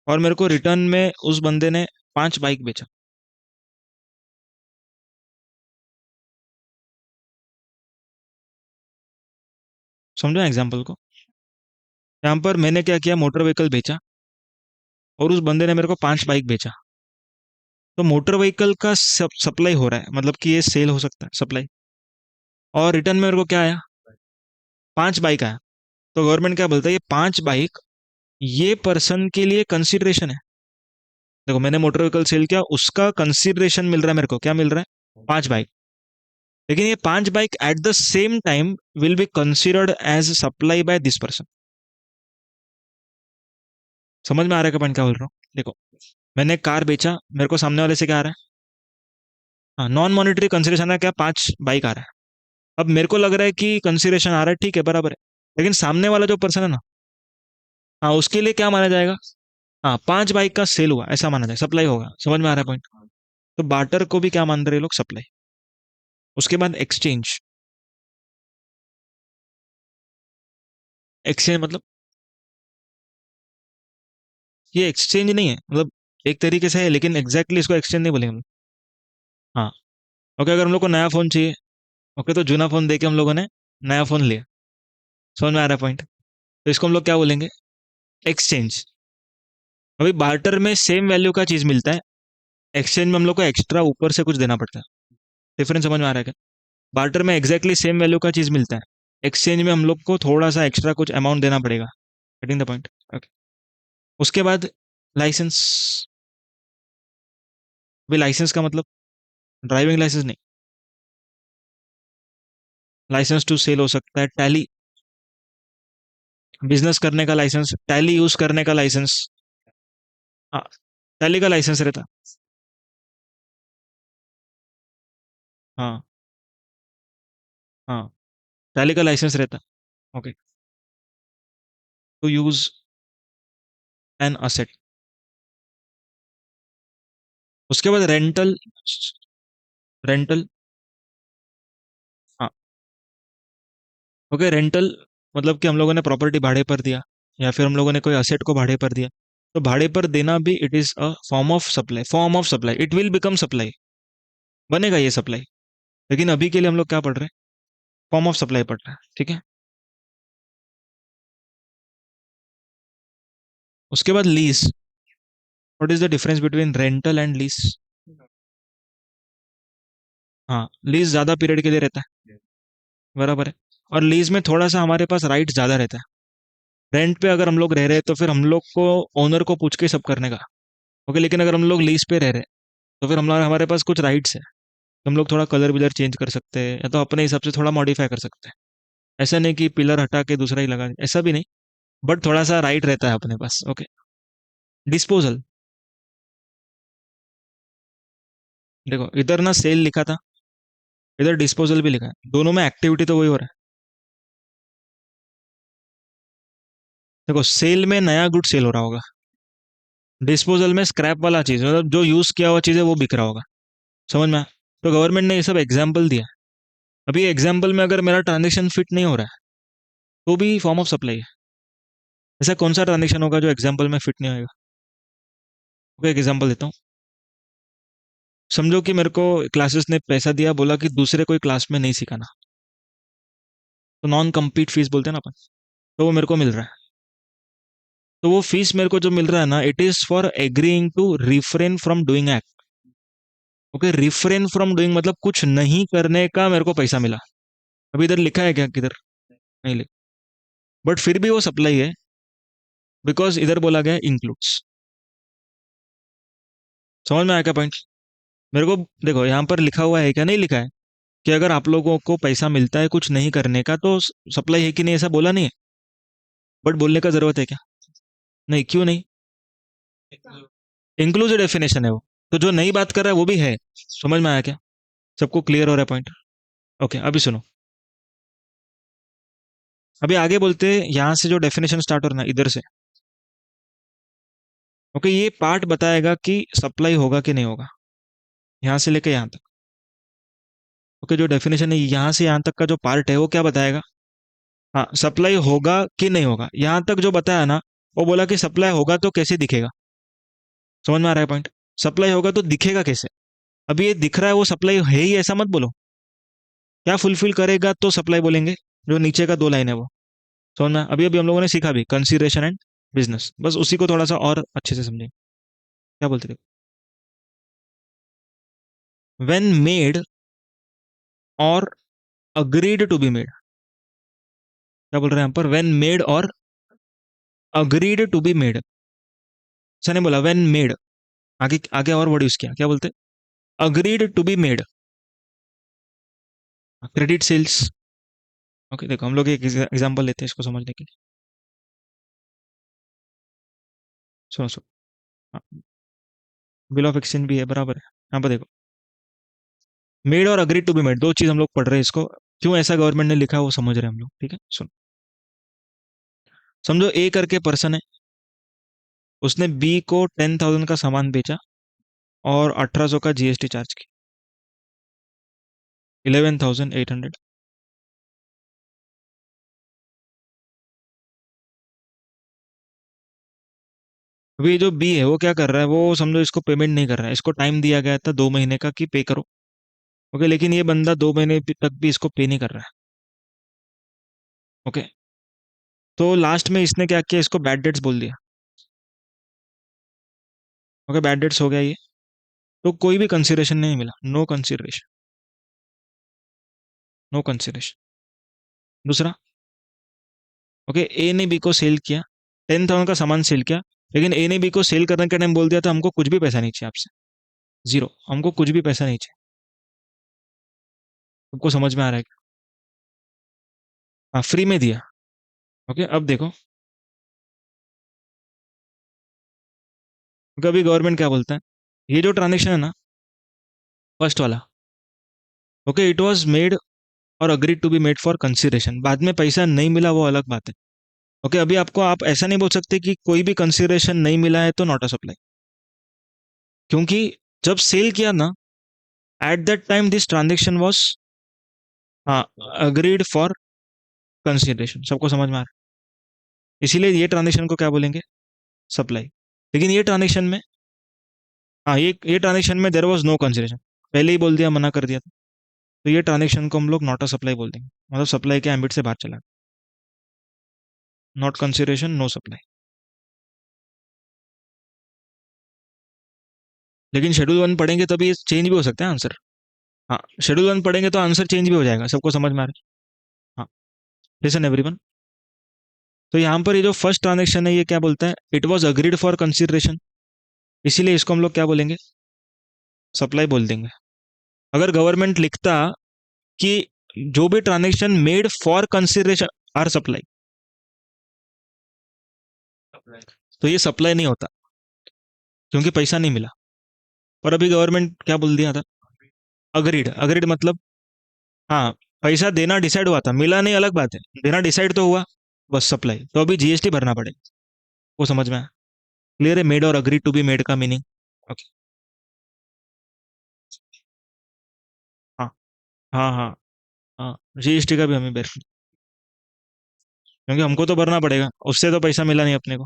और मेरे को रिटर्न में उस बंदे ने 5 बाइक बेचा। समझो एग्जाम्पल को। यहाँ पर मैंने क्या किया, मोटर व्हीकल बेचा, और उस बंदे ने मेरे को 5 बाइक बेचा। तो मोटर व्हीकल का सप्लाई हो रहा है, मतलब कि ये सेल हो सकता है, सप्लाई। और रिटर्न में मेरे को क्या आया? 5 बाइक आया। तो गवर्नमेंट क्या बोलता है, ये 5 बाइक ये पर्सन के लिए कंसिडरेशन है। देखो, मैंने मोटर व्हीकल सेल किया, उसका कंसिडरेशन मिल रहा है मेरे को, क्या मिल रहा है? 5 बाइक। लेकिन ये 5 bike at the same time will be considered as supply by this person. समझ में आ रहा है क्या पॉइंट क्या बोल रहा हूँ? देखो, मैंने कार बेचा, मेरे को सामने वाले से क्या आ रहा है? हाँ, नॉन मॉनिटरी कंसिडरेशन है, क्या 5 बाइक आ रहा है। अब मेरे को लग रहा है कि कंसिडरेशन आ रहा है, ठीक है, बराबर है। लेकिन सामने वाला जो पर्सन है ना, हाँ, उसके लिए क्या माना जाएगा? हाँ, 5 बाइक का सेल हुआ ऐसा माना जाए, सप्लाई होगा। समझ में आ रहा है पॉइंट? तो बार्टर को भी क्या मान रहे हैं लोग? सप्लाई। उसके बाद एक्सचेंज। एक्सचेंज मतलब, ये एक्सचेंज नहीं है, मतलब एक तरीके से है, लेकिन एग्जैक्टली इसको एक्सचेंज नहीं बोलेंगे हम लोग। हाँ, ओके, अगर हम लोग को नया फोन चाहिए, ओके, तो जूना फोन देके हम लोगों ने नया फोन लिया। समझ में आ रहा है पॉइंट? तो इसको हम लोग क्या बोलेंगे? एक्सचेंज। अभी बार्टर में सेम वैल्यू का चीज मिलता है, एक्सचेंज में हम लोग को एक्स्ट्रा ऊपर से कुछ देना पड़ता है। डिफरेंस समझ में आ रहा है क्या? बार्टर में एग्जैक्टली सेम वैल्यू का चीज मिलता है, एक्सचेंज में हम लोग को थोड़ा सा एक्स्ट्रा कुछ अमाउंट देना पड़ेगा। Getting the point? ओके। उसके बाद लाइसेंस। अभी लाइसेंस का मतलब ड्राइविंग लाइसेंस नहीं, लाइसेंस टू सेल हो सकता है, टैली बिजनेस करने का लाइसेंस, टैली यूज करने का लाइसेंस। हाँ, टैली का लाइसेंस रहता। हाँ। हाँ, टैली का लाइसेंस रहता। Okay. To use an asset. उसके बाद रेंटल। रेंटल। हाँ। ओके, रेंटल मतलब कि हम लोगों ने प्रॉपर्टी भाड़े पर दिया, या फिर हम लोगों ने कोई असेट को भाड़े पर दिया। तो भाड़े पर देना भी it is a form of supply, form of supply, it will become supply, बनेगा ये सप्लाई। लेकिन अभी के लिए हम लोग क्या पढ़ रहे हैं? फॉर्म ऑफ सप्लाई पढ़ रहे हैं, ठीक है। उसके बाद lease. What is the difference between rental and lease? हाँ, लीज ज्यादा पीरियड के लिए रहता है, बराबर है। और लीज में थोड़ा सा हमारे पास राइट ज्यादा रहता है। रेंट पे अगर हम लोग रह रहे हैं तो फिर हम लोग को ओनर को पूछ के सब करने का। ओके, लेकिन अगर हम लोग लीज पे रह रहे हैं तो फिर हमारे हमारे पास कुछ राइट्स है। हम लोग थोड़ा कलर विलर चेंज कर सकते हैं, या तो अपने हिसाब से थोड़ा मॉडिफाई कर सकते हैं। ऐसा नहीं कि पिलर हटा के दूसरा ही लगा दें, ऐसा भी नहीं। बट थोड़ा सा राइट रहता है अपने पास। ओके। डिस्पोजल। देखो, इधर ना सेल लिखा था, इधर डिस्पोजल भी लिखा है, दोनों में एक्टिविटी तो वही हो रहा है। देखो, सेल में नया गुड सेल हो रहा होगा, डिस्पोजल में स्क्रैप वाला चीज, मतलब जो यूज किया हुआ चीज है वो बिक रहा होगा। समझ में आया? तो गवर्नमेंट ने ये सब एग्जाम्पल दिया है। अभी एग्जाम्पल में अगर मेरा ट्रांजेक्शन फिट नहीं हो रहा है तो भी फॉर्म ऑफ सप्लाई है। ऐसा कौन सा ट्रांजेक्शन होगा जो एग्जाम्पल में फिट नहीं होगा? ओके, एक एग्जाम्पल देता हूँ। समझो कि मेरे को क्लासेस ने पैसा दिया, बोला कि दूसरे कोई क्लास में नहीं सिखाना। तो नॉन कम्पीट फीस बोलते हैं ना अपन, तो वो मेरे को मिल रहा है। तो वो फीस मेरे को जो मिल रहा है ना, it is for agreeing to refrain from doing act. Okay, refrain from doing मतलब कुछ नहीं करने का मेरे को पैसा मिला। अभी इधर लिखा है क्या किधर? नहीं लिखा। बट फिर भी वो सप्लाई है, बिकॉज इधर बोला गया इंक्लूड्स। समझ में आया क्या पॉइंट? मेरे को देखो यहाँ पर लिखा हुआ है क्या, नहीं लिखा है कि अगर आप लोगों को पैसा मिलता है कुछ नहीं करने का तो सप्लाई है कि नहीं, ऐसा बोला नहीं है। बट बोलने का जरूरत है क्या? नहीं, क्यों नहीं? इंक्लूसिव डेफिनेशन है वो। तो जो नई बात कर रहा है वो भी है। समझ में आया क्या? सबको क्लियर हो रहा है पॉइंट? ओके, अभी सुनो। अभी आगे बोलते हैं, यहाँ से जो डेफिनेशन स्टार्ट हो रहा है ना, इधर से। ओके, ये पार्ट बताएगा कि सप्लाई होगा कि नहीं होगा, यहाँ से लेके यहाँ तक। ओके, जो डेफिनेशन है यहाँ से यहाँ तक का जो पार्ट है वो क्या बताएगा? हाँ, सप्लाई होगा कि नहीं होगा, यहाँ तक जो बताया ना, वो बोला कि सप्लाई होगा तो कैसे दिखेगा। समझ में आ रहा है पॉइंट? सप्लाई होगा तो दिखेगा कैसे? अभी ये दिख रहा है वो सप्लाई है ही, ऐसा मत बोलो। क्या फुलफिल करेगा तो सप्लाई बोलेंगे? जो नीचे का दो लाइन है वो। समझ में अभी अभी हम लोगों ने सीखा भी कंसिडरेशन एंड बिजनेस, बस उसी को थोड़ा सा और अच्छे से समझें। क्या बोलते थे? व्हेन मेड और अग्रीड टू बी मेड। क्या बोल रहे हैं यहाँ पर? व्हेन मेड और अग्रीड टू बी मेड। ऐसा नहीं बोला व्हेन मेड। आगे आगे और वर्ड यूज किया, क्या बोलते? Agreed to be made. Credit sales. Okay, देखो हम लोग एक एग्जांपल लेते हैं इसको समझने के लिए। सुनो सुनो। बिल ऑफ एक्सचेंज भी है, बराबर है। यहाँ पर देखो, मेड और अग्रीड टू बी मेड, दो चीज हम लोग पढ़ रहे हैं इसको। क्यों ऐसा गवर्नमेंट ने लिखा है वो समझ रहे हैं हम लोग, ठीक है? सुनो। समझो ए करके पर्सन है, उसने बी को 10,000 का सामान बेचा और 1800 का जीएसटी चार्ज किया, 11,800। अभी जो बी है वो क्या कर रहा है, वो समझो इसको पेमेंट नहीं कर रहा है, इसको टाइम दिया गया था 2 महीने का कि पे करो। ओके, लेकिन ये बंदा 2 महीने तक भी इसको पे नहीं कर रहा है। ओके, तो लास्ट में इसने क्या किया, इसको बैड डेट्स बोल दिया। ओके, बैड डेट्स हो गया ये। तो कोई भी कंसिडरेशन नहीं मिला, नो कंसिडरेशन, नो कंसिडरेशन। दूसरा, ओके, ए ने बी को सेल किया, 10,000 का सामान सेल किया, लेकिन ए ने बी को सेल करने के टाइम बोल दिया था हमको कुछ भी पैसा नहीं चाहिए आपसे, जीरो, हमको कुछ भी पैसा नहीं चाहिए। आपको समझ में आ रहा है? हाँ, फ्री में दिया। ओके, अब देखो, कभी गवर्नमेंट क्या बोलता है, ये जो ट्रांजेक्शन है ना, फर्स्ट वाला, ओके, इट वाज मेड और agreed to be made for consideration, बाद में पैसा नहीं मिला वो अलग बात है। ओके, अभी आपको आप ऐसा नहीं बोल सकते कि कोई भी कंसिडरेशन नहीं मिला है तो नॉट अ सप्लाई, क्योंकि जब सेल किया ना, at that time this transaction was, हाँ, अग्रीड फॉर कंसिडरेशन। सबको समझ में आ रहा है? इसीलिए ये ट्रांजेक्शन को क्या बोलेंगे, सप्लाई। लेकिन ये ट्रांजेक्शन में, हाँ, ये ट्रांजेक्शन में देयर वाज नो कंसिडरेशन, पहले ही बोल दिया, मना कर दिया था, तो ये ट्रांजेक्शन को हम लोग नॉट अ सप्लाई बोल देंगे, मतलब सप्लाई के एम्बिट से बाहर चला, नॉट कंसिडरेशन, नो सप्लाई। लेकिन शेड्यूल वन पढ़ेंगे तभी ये चेंज भी हो सकता है आंसर। हाँ, शेड्यूल वन पढ़ेंगे तो आंसर चेंज भी हो जाएगा, सबको समझ में आ रहा है? हाँ, लिसन एवरीवन। तो यहाँ पर ये जो फर्स्ट ट्रांजेक्शन है ये क्या बोलता है, it was agreed for consideration, इसीलिए इसको हम लोग क्या बोलेंगे, सप्लाई बोल देंगे। अगर गवर्नमेंट लिखता कि जो भी transaction made for consideration are supply, तो ये सप्लाई नहीं होता, क्योंकि पैसा नहीं मिला। पर अभी गवर्नमेंट क्या बोल दिया था, अग्रीड, अग्रीड मतलब, हाँ, पैसा देना डिसाइड हुआ था, मिला नहीं अलग बात है, देना डिसाइड तो हुआ, बस सप्लाई, तो अभी जीएसटी भरना पड़ेगा। वो समझ में आया? क्लियर है मेड और अग्रीड टू बी मेड का मीनिंग? ओके। हाँ, हाँ, हाँ, हाँ, जीएसटी का भी हमें बेनिफिट, क्योंकि हमको तो भरना पड़ेगा, उससे तो पैसा मिला नहीं अपने को।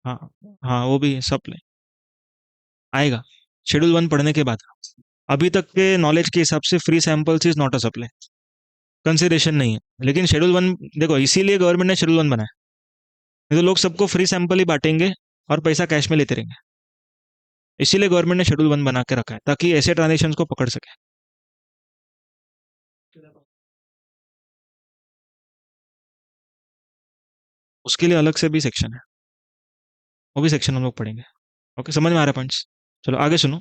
हाँ, हाँ, वो भी सप्लाई आएगा शेड्यूल वन पढ़ने के बाद। अभी तक के नॉलेज के हिसाब से free samples is not a supply, consideration नहीं है। लेकिन शेड्यूल वन, देखो इसीलिए गवर्नमेंट ने शेड्यूल वन बनाया, नहीं तो लोग सबको फ्री सैंपल ही बांटेंगे और पैसा कैश में लेते रहेंगे। इसीलिए गवर्नमेंट ने शेड्यूल वन बना के रखा है, ताकि ऐसे ट्रांजेक्शन को पकड़ सके। उसके लिए अलग से भी सेक्शन है, वो भी सेक्शन हम लोग पढ़ेंगे। ओके, समझ में आ रहा है पॉइंट्स? चलो आगे सुनो।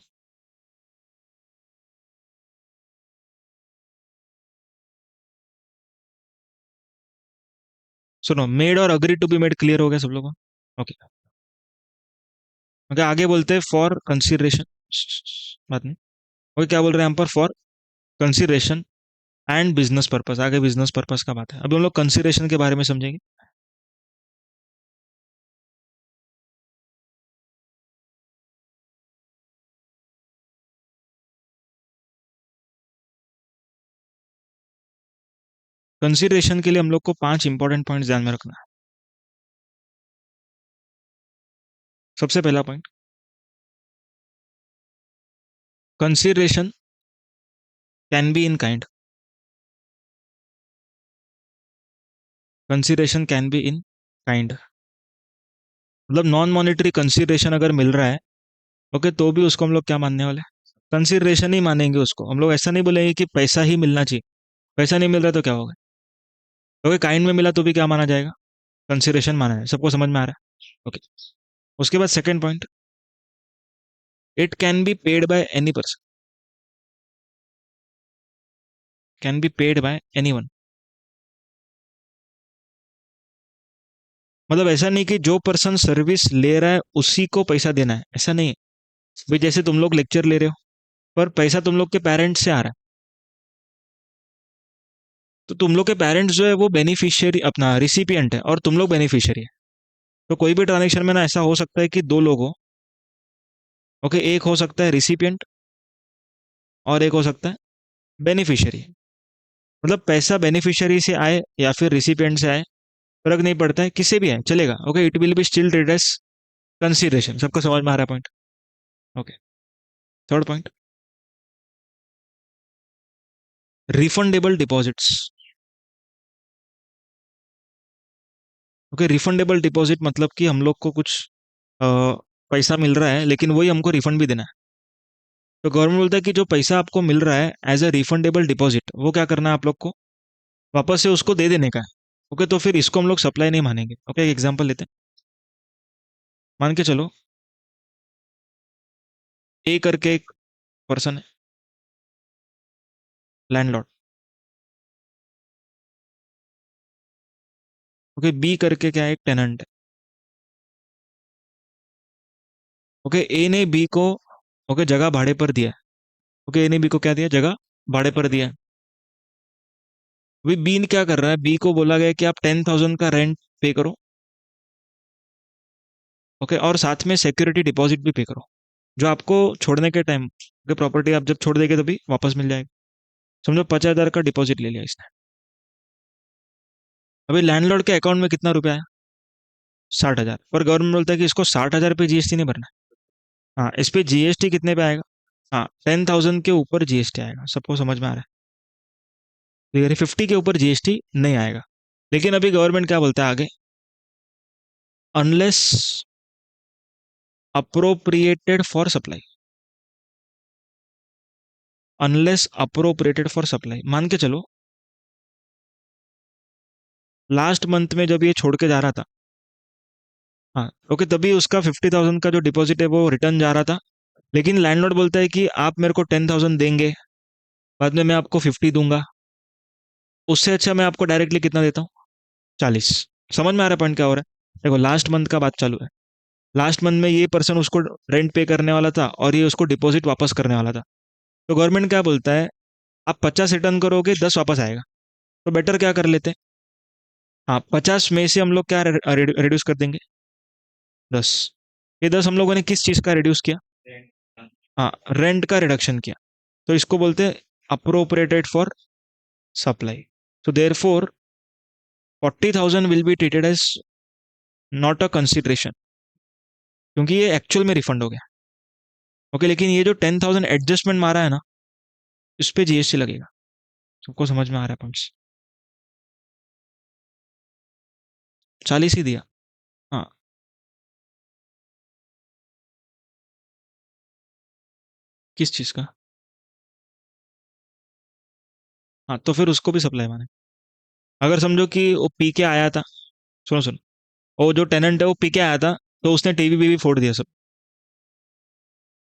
सुनो, मेड और agree to be made clear हो गया सब लोगों को? ओके। ओके, आगे बोलते हैं फॉर कंसिडरेशन, बात नहीं। ओके, क्या बोल रहे हैं हम पर, for consideration and business purpose, आगे बिजनेस पर्पस का बात है, अभी हम लोग कंसिडरेशन के बारे में समझेंगे। कंसिडरेशन के लिए हम लोग को 5 इंपॉर्टेंट पॉइंट्स ध्यान में रखना है। सबसे पहला point, consideration can be in kind, consideration can be in kind, मतलब नॉन मॉनेटरी कंसिडरेशन अगर मिल रहा है, ओके, तो भी उसको हम लोग क्या मानने वाले, कंसिडरेशन ही मानेंगे उसको। हम लोग ऐसा नहीं बोलेंगे कि पैसा ही मिलना चाहिए, पैसा नहीं मिल रहा तो क्या होगा, ओके, काइंड में मिला तो भी क्या माना जाएगा, कंसिडरेशन माना है। सबको समझ में आ रहा है? ओके। उसके बाद second point, it can be paid by any person, can be paid by any one, मतलब ऐसा नहीं कि जो पर्सन सर्विस ले रहा है उसी को पैसा देना है, ऐसा नहीं है। भाई जैसे तुम लोग लेक्चर ले रहे हो, पर पैसा तुम लोग के पेरेंट्स से आ रहा है, तो तुम लोग के पेरेंट्स जो है वो बेनिफिशियरी, अपना रिसिपिएंट है, और तुम लोग बेनिफिशियरी है। तो कोई भी ट्रांजेक्शन में ना ऐसा हो सकता है कि दो लोग हो, ओके, एक हो सकता है रिसिपिएंट और एक हो सकता है बेनिफिशियरी। मतलब पैसा बेनिफिशियरी से आए या फिर रिसिपिएंट से आए, फर्क नहीं पड़ता है, किससे भी आए चलेगा, okay, it will be still treated as consideration. सबको समझ में आ रहा है point? Okay. Third point, refundable deposits. Okay, refundable deposit मतलब कि हम लोग को कुछ अ, पैसा मिल रहा है, लेकिन वही हमको रिफंड भी देना है। तो गवर्नमेंट बोलता है कि जो पैसा आपको मिल रहा है एज अ रिफंडेबल डिपॉजिट, वो क्या करना है आप लोग को, वापस से उसको दे देने का है। ओके, तो फिर इसको हम लोग सप्लाई नहीं मानेंगे। ओके, एक एग्जांपल लेते हैं। मान के चलो, ए करके एक पर्सन है, लैंडलॉर्ड। ओके, बी करके क्या है, एक टेनेंट है। ओके, ए ने बी को ओके जगह भाड़े पर दिया है। ओके, ए ने बी को क्या दिया, जगह भाड़े पर दिया है। अभी बी ने क्या कर रहा है, बी को बोला गया है कि आप 10,000 का रेंट पे करो। ओके, और साथ में सिक्योरिटी डिपॉजिट भी पे करो, जो आपको छोड़ने के टाइम प्रॉपर्टी आप जब छोड़ देंगे तभी वापस मिल जाएगी। समझो 50,000 का डिपॉजिट ले लिया इसने। अभी लैंडलॉर्ड के अकाउंट में कितना रुपया है, 60,000, पर गवर्नमेंट बोलता है कि इसको 60,000 पे जीएसटी नहीं भरना है। हाँ, इस पे जीएसटी कितने पे आएगा, हाँ 10,000 के ऊपर जीएसटी आएगा, सबको समझ में आ रहा है। तो 50 के ऊपर जीएसटी नहीं आएगा। लेकिन अभी गवर्नमेंट क्या बोलता है आगे, unless appropriated for supply, unless appropriated for supply, मान के चलो लास्ट मंथ में जब ये छोड़ के जा रहा था, हाँ ओके, तभी उसका 50,000 का जो डिपॉजिट है वो रिटर्न जा रहा था। लेकिन लैंडलॉर्ड बोलता है कि आप मेरे को 10,000 देंगे, बाद में मैं आपको 50 दूंगा, उससे अच्छा मैं आपको डायरेक्टली कितना देता हूँ, 40। समझ में आ रहा है पॉइंट क्या हो रहा है, देखो लास्ट मंथ का बात चालू है। लास्ट मंथ में ये पर्सन उसको रेंट पे करने वाला था और ये उसको डिपॉजिट वापस करने वाला था। तो गवर्नमेंट क्या बोलता है, आप 50 रिटर्न करोगे, 10 वापस आएगा। तो बेटर क्या कर लेते हैं, हाँ 50 में से हम लोग क्या रिड्यूस कर देंगे, 10। ये 10 हम लोगों ने किस चीज का रिड्यूस किया, हाँ रेंट का रिडक्शन किया। तो इसको बोलते हैं appropriated for supply. so therefore 40,000 will be treated as not a consideration, क्योंकि ये एक्चुअल में रिफंड हो गया। ओके, लेकिन ये जो 10,000 एडजस्टमेंट मारा है ना, इस पे जीएसटी लगेगा। सबको समझ में आ रहा है पॉइंट्स, 40 ही दिया। हाँ, किस चीज का, हाँ तो फिर उसको भी सप्लाई माने। अगर समझो कि वो पी के आया था, सुनो सुनो, वो जो टेनेंट है वो पी के आया था, तो उसने टीवी बीवी फोड़ दिया सब।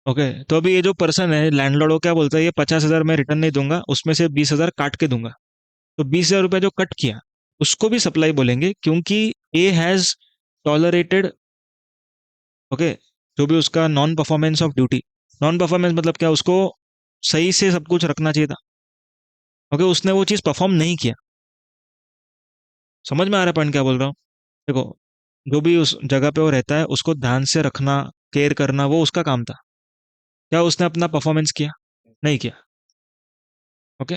ओके, तो अभी ये जो पर्सन है लैंडलॉर्ड, वो क्या बोलता है, ये 50,000 मैं रिटर्न नहीं दूंगा, उसमें से 20,000 काट के दूंगा। तो 20,000 रुपये जो कट किया, उसको भी सप्लाई बोलेंगे, क्योंकि ए हैज टॉलरेटेड, ओके, जो भी उसका non performance of duty, non performance मतलब क्या, उसको सही से सब कुछ रखना चाहिए था। ओके, उसने वो चीज़ परफॉर्म नहीं किया। समझ में आ रहा है पॉइंट क्या बोल रहा हूँ, देखो जो भी उस जगह पे वो रहता है उसको ध्यान से रखना, केयर करना, वो उसका काम था। क्या उसने अपना परफॉर्मेंस किया, नहीं किया। ओके,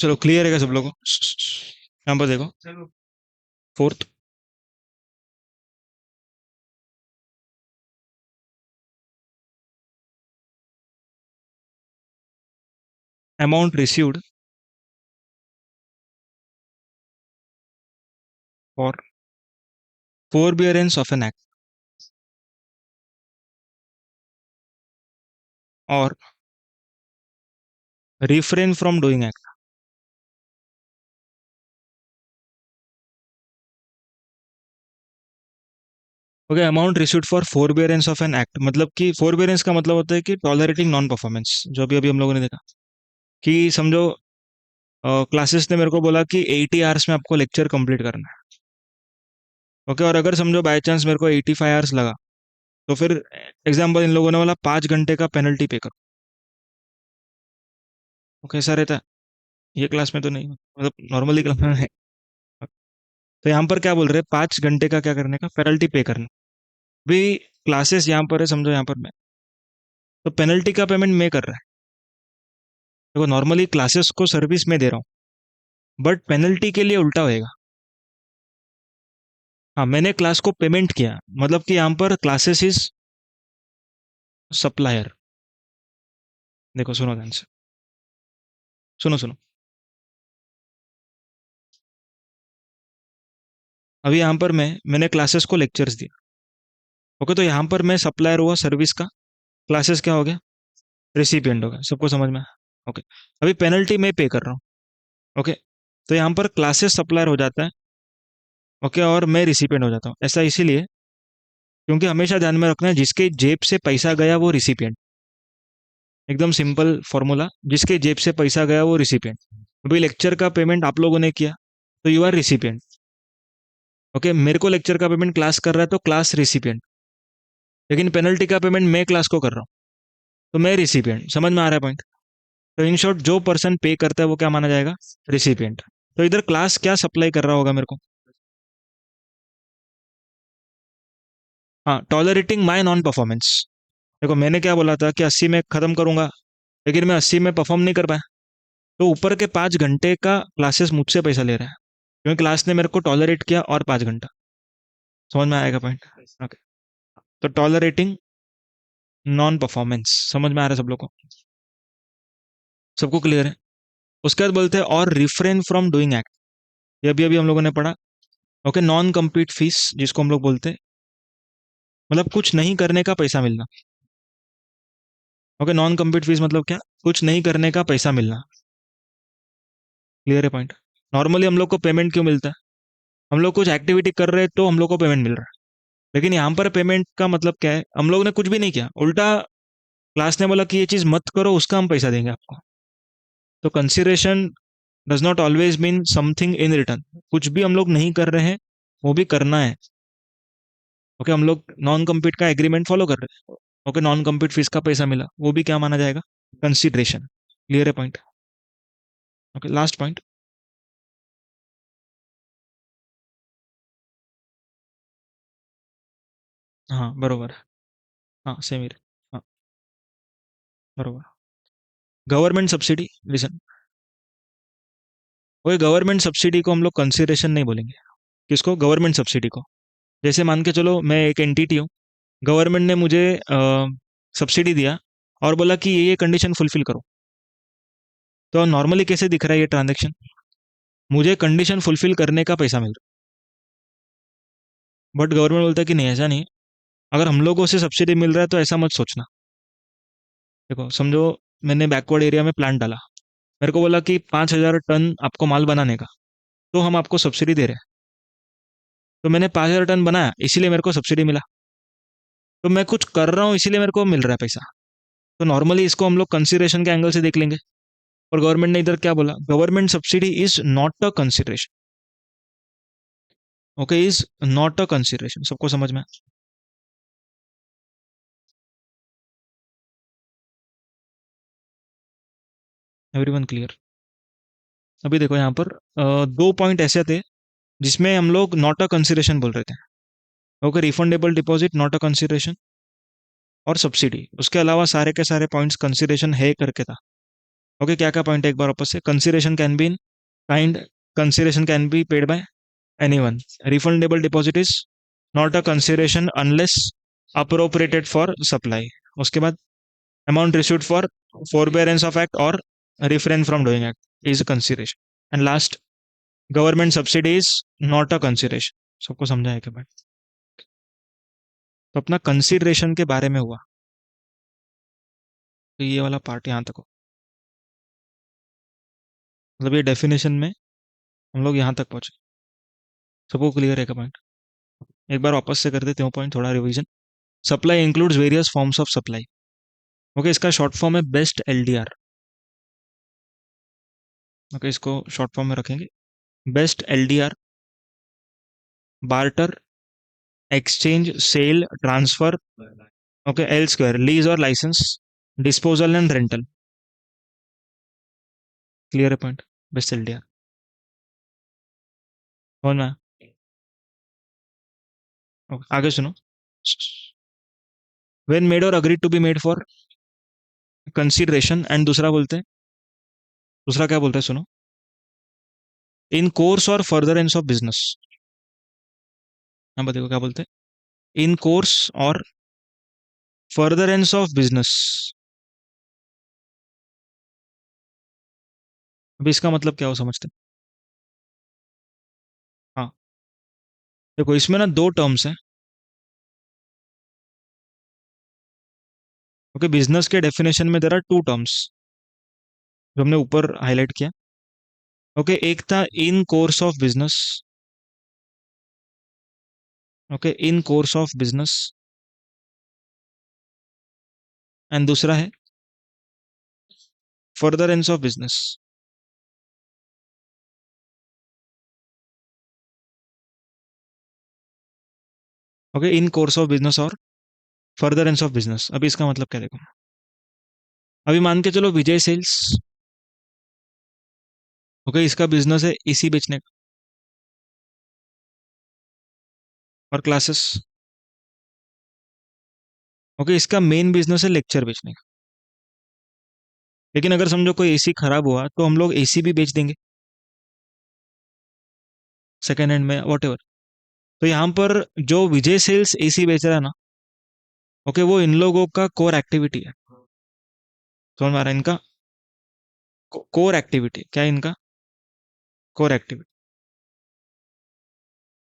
चलो क्लियर है क्या सब लोगों को? यहाँ पर देखो, fourth, amount received for forbearance of an act और refrain from doing act. Okay, amount received for forbearance of an act मतलब कि फोरबियरेंस का मतलब होता है कि टॉलरेटिंग नॉन परफॉर्मेंस, जो अभी अभी हम लोगों ने देखा कि समझो क्लासेस ने मेरे को बोला कि 80 आवर्स में आपको लेक्चर कंप्लीट करना है। ओके, और अगर समझो बाय चांस मेरे को 85 आवर्स लगा, तो फिर एग्जाम्पल इन लोगों ने बोला 5 घंटे का पेनल्टी पे करो। ओके, ऐसा रहता है ये क्लास में तो नहीं, मतलब नॉर्मली क्लास में है। तो यहाँ पर क्या बोल रहे हैं, 5 घंटे का क्या करने का, पेनल्टी पे करना। भी क्लासेस यहाँ पर है, समझो यहाँ पर मैं, तो पेनल्टी का पेमेंट मैं कर रहा है। देखो नॉर्मली क्लासेस को सर्विस में दे रहा हूँ, बट पेनल्टी के लिए उल्टा होएगा। हाँ, मैंने क्लास को पेमेंट किया, मतलब कि यहाँ पर क्लासेस इज सप्लायर। देखो सुनो ध्यान से, सुनो सुनो, अभी यहाँ पर मैंने क्लासेस को लेक्चर्स दिया। ओके, तो यहाँ पर मैं सप्लायर हुआ सर्विस का, क्लासेस क्या हो गया, रिसिपिएंट हो गया। सबको समझ में? ओके, अभी पेनल्टी मैं पे कर रहा हूँ। ओके, तो यहाँ पर क्लासेस सप्लायर हो जाता है। ओके, और मैं रिसिपिएंट हो जाता हूँ। ऐसा इसीलिए क्योंकि हमेशा ध्यान में रखना है, जिसके जेब से पैसा गया वो रिसिपिएंट। एकदम सिंपल फॉर्मूला, जिसके जेब से पैसा गया वो रिसिपिएंट। अभी लेक्चर का पेमेंट आप लोगों ने किया, तो यू आर रिसिपिएंट। ओके, मेरे को लेक्चर का पेमेंट क्लास कर रहा है, तो क्लास रिसिपिएंट। लेकिन पेनल्टी का पेमेंट मैं क्लास को कर रहा हूँ, तो मैं रिसिपिएंट। समझ में आ रहा है पॉइंट? तो इन शॉर्ट, जो पर्सन पे करता है वो क्या माना जाएगा, रिसिपिएंट। तो इधर क्लास क्या सप्लाई कर रहा होगा मेरे को, हाँ, टॉलरेटिंग माई नॉन परफॉर्मेंस। देखो मैंने क्या बोला था कि 80 में खत्म करूंगा, लेकिन मैं 80 में परफॉर्म नहीं कर पाया, तो ऊपर के 5 घंटे का क्लासेस मुझसे पैसा ले रहा है, क्योंकि क्लास ने मेरे को टॉलरेट किया और 5 घंटा। समझ में आएगा पॉइंट? ओके, तो टॉलरेटिंग नॉन परफॉर्मेंस, समझ में आ रहा है सब लोग को? सबको क्लियर है? उसके बाद बोलते हैं और रिफ्रेन फ्रॉम डूइंग एक्ट। ये अभी अभी हम लोगों ने पढ़ा। ओके, नॉन कम्पीट फीस जिसको हम लोग बोलते हैं, मतलब कुछ नहीं करने का पैसा मिलना। ओके, नॉन कम्पीट फीस मतलब क्या, कुछ नहीं करने का पैसा मिलना। क्लियर है पॉइंट? नॉर्मली हम लोग को पेमेंट क्यों मिलता है, हम लोग कुछ एक्टिविटी कर रहे हैं तो हम लोग को पेमेंट मिल रहा है। लेकिन यहाँ पर पेमेंट का मतलब क्या है, हम लोग ने कुछ भी नहीं किया, उल्टा क्लास ने बोला कि ये चीज मत करो, उसका हम पैसा देंगे आपको। तो consideration does not always mean something in return. कुछ भी हम लोग नहीं कर रहे हैं, वो भी करना है। ओके, हम लोग नॉन कम्पीट का एग्रीमेंट फॉलो कर रहे हैं। ओके, नॉन कम्पीट फीस का पैसा मिला, वो भी क्या माना जाएगा, कंसिडरेशन। क्लियर है पॉइंट? Okay, last point. हाँ बरोबर है, हाँ सेम ही हाँ बरोबर। गवर्नमेंट सब्सिडी, लिसन, वो गवर्नमेंट सब्सिडी को हम लोग कंसिडरेशन नहीं बोलेंगे। किसको, गवर्नमेंट सब्सिडी को। जैसे मान के चलो मैं एक एंटिटी हूँ, गवर्नमेंट ने मुझे सब्सिडी दिया और बोला कि ये कंडीशन फुलफिल करो। तो नॉर्मली कैसे दिख रहा है ये ट्रांजेक्शन? मुझे कंडीशन फुलफिल करने का पैसा मिल रहा है, बट गवर्नमेंट बोलता है कि नहीं, ऐसा नहीं है। अगर हम लोगों से सब्सिडी मिल रहा है तो ऐसा मत सोचना। देखो समझो, मैंने बैकवर्ड एरिया में प्लांट डाला, मेरे को बोला कि 5,000 टन आपको माल बनाने का, तो हम आपको सब्सिडी दे रहे हैं। तो मैंने 5,000 टन बनाया, इसीलिए मेरे को सब्सिडी मिला। तो मैं कुछ कर रहा हूँ इसीलिए मेरे को मिल रहा है पैसा। तो नॉर्मली इसको हम लोग कंसिडरेशन के एंगल से देख लेंगे। और गवर्नमेंट ने इधर क्या बोला, government subsidy is not a consideration. Okay, is not a consideration. सबको समझ में? Everyone clear? अभी देखो यहाँ पर दो पॉइंट ऐसे थे जिसमें हम लोग नॉट अ कंसिडरेशन बोल रहे थे। Okay, refundable deposit not a consideration, और सब्सिडी। उसके अलावा सारे के सारे पॉइंट्स कंसिडरेशन है करके था। ओके, क्या क्या पॉइंट है एक बार वापस से? Consideration can be in kind, consideration can be paid by anyone, refundable deposit is not a consideration unless appropriated for supply। उसके बाद amount received for forbearance of act or refrain from doing act is a consideration। and last, government subsidy is not a consideration। सबको समझा है क्या भाई? तो अपना consideration के बारे में हुआ, तो ये वाला पार्ट यहाँ तक हो। मतलब ये डेफिनेशन में हम लोग यहाँ तक पहुंचे। सबको क्लियर है क्या पॉइंट? एक बार वापस से कर देते हो पॉइंट, थोड़ा revision. Supply includes various forms of supply. Okay, इसका शॉर्ट फॉर्म है बेस्ट एलडीआर। ओके, इसको शॉर्ट फॉर्म में रखेंगे, best LDR, barter, exchange, sale, transfer, okay, L square, lease और licence, disposal and rental. Clear है point? Best LDR होना। आगे सुनो। वेन मेड और agreed to be made for consideration, and दूसरा बोलते हैं, दूसरा क्या बोलते हैं सुनो, इन कोर्स और फर्दरेंस ऑफ बिजनेस। हाँ देखो क्या बोलते हैं, इन कोर्स और फर्दरेंस ऑफ बिजनेस। अभी इसका मतलब क्या हो समझते हैं? हाँ, देखो इसमें ना दो टर्म्स हैं। ओके, बिजनेस के डेफिनेशन में देर आर टू टर्म्स जो हमने ऊपर हाईलाइट किया। ओके, एक था in course of business. Okay, in course of business, and दूसरा है furtherance of business. Okay, in course of business और फर्दरेंस ऑफ बिजनेस। अभी इसका मतलब क्या देखो, अभी मान के चलो विजय सेल्स। ओके, इसका बिजनेस है एसी बेचने का और क्लासेस। ओके, इसका मेन बिजनेस है लेक्चर बेचने का। लेकिन अगर समझो कोई एसी खराब हुआ तो हम लोग एसी भी बेच देंगे सेकेंड हैंड में, वॉट एवर। तो यहाँ पर जो विजय सेल्स एसी बेच रहा है ना, ओके, वो इन लोगों का कोर एक्टिविटी है। समझ में आ रहा है इनका? कोर एक्टिविटी क्या है इनका? Core activity.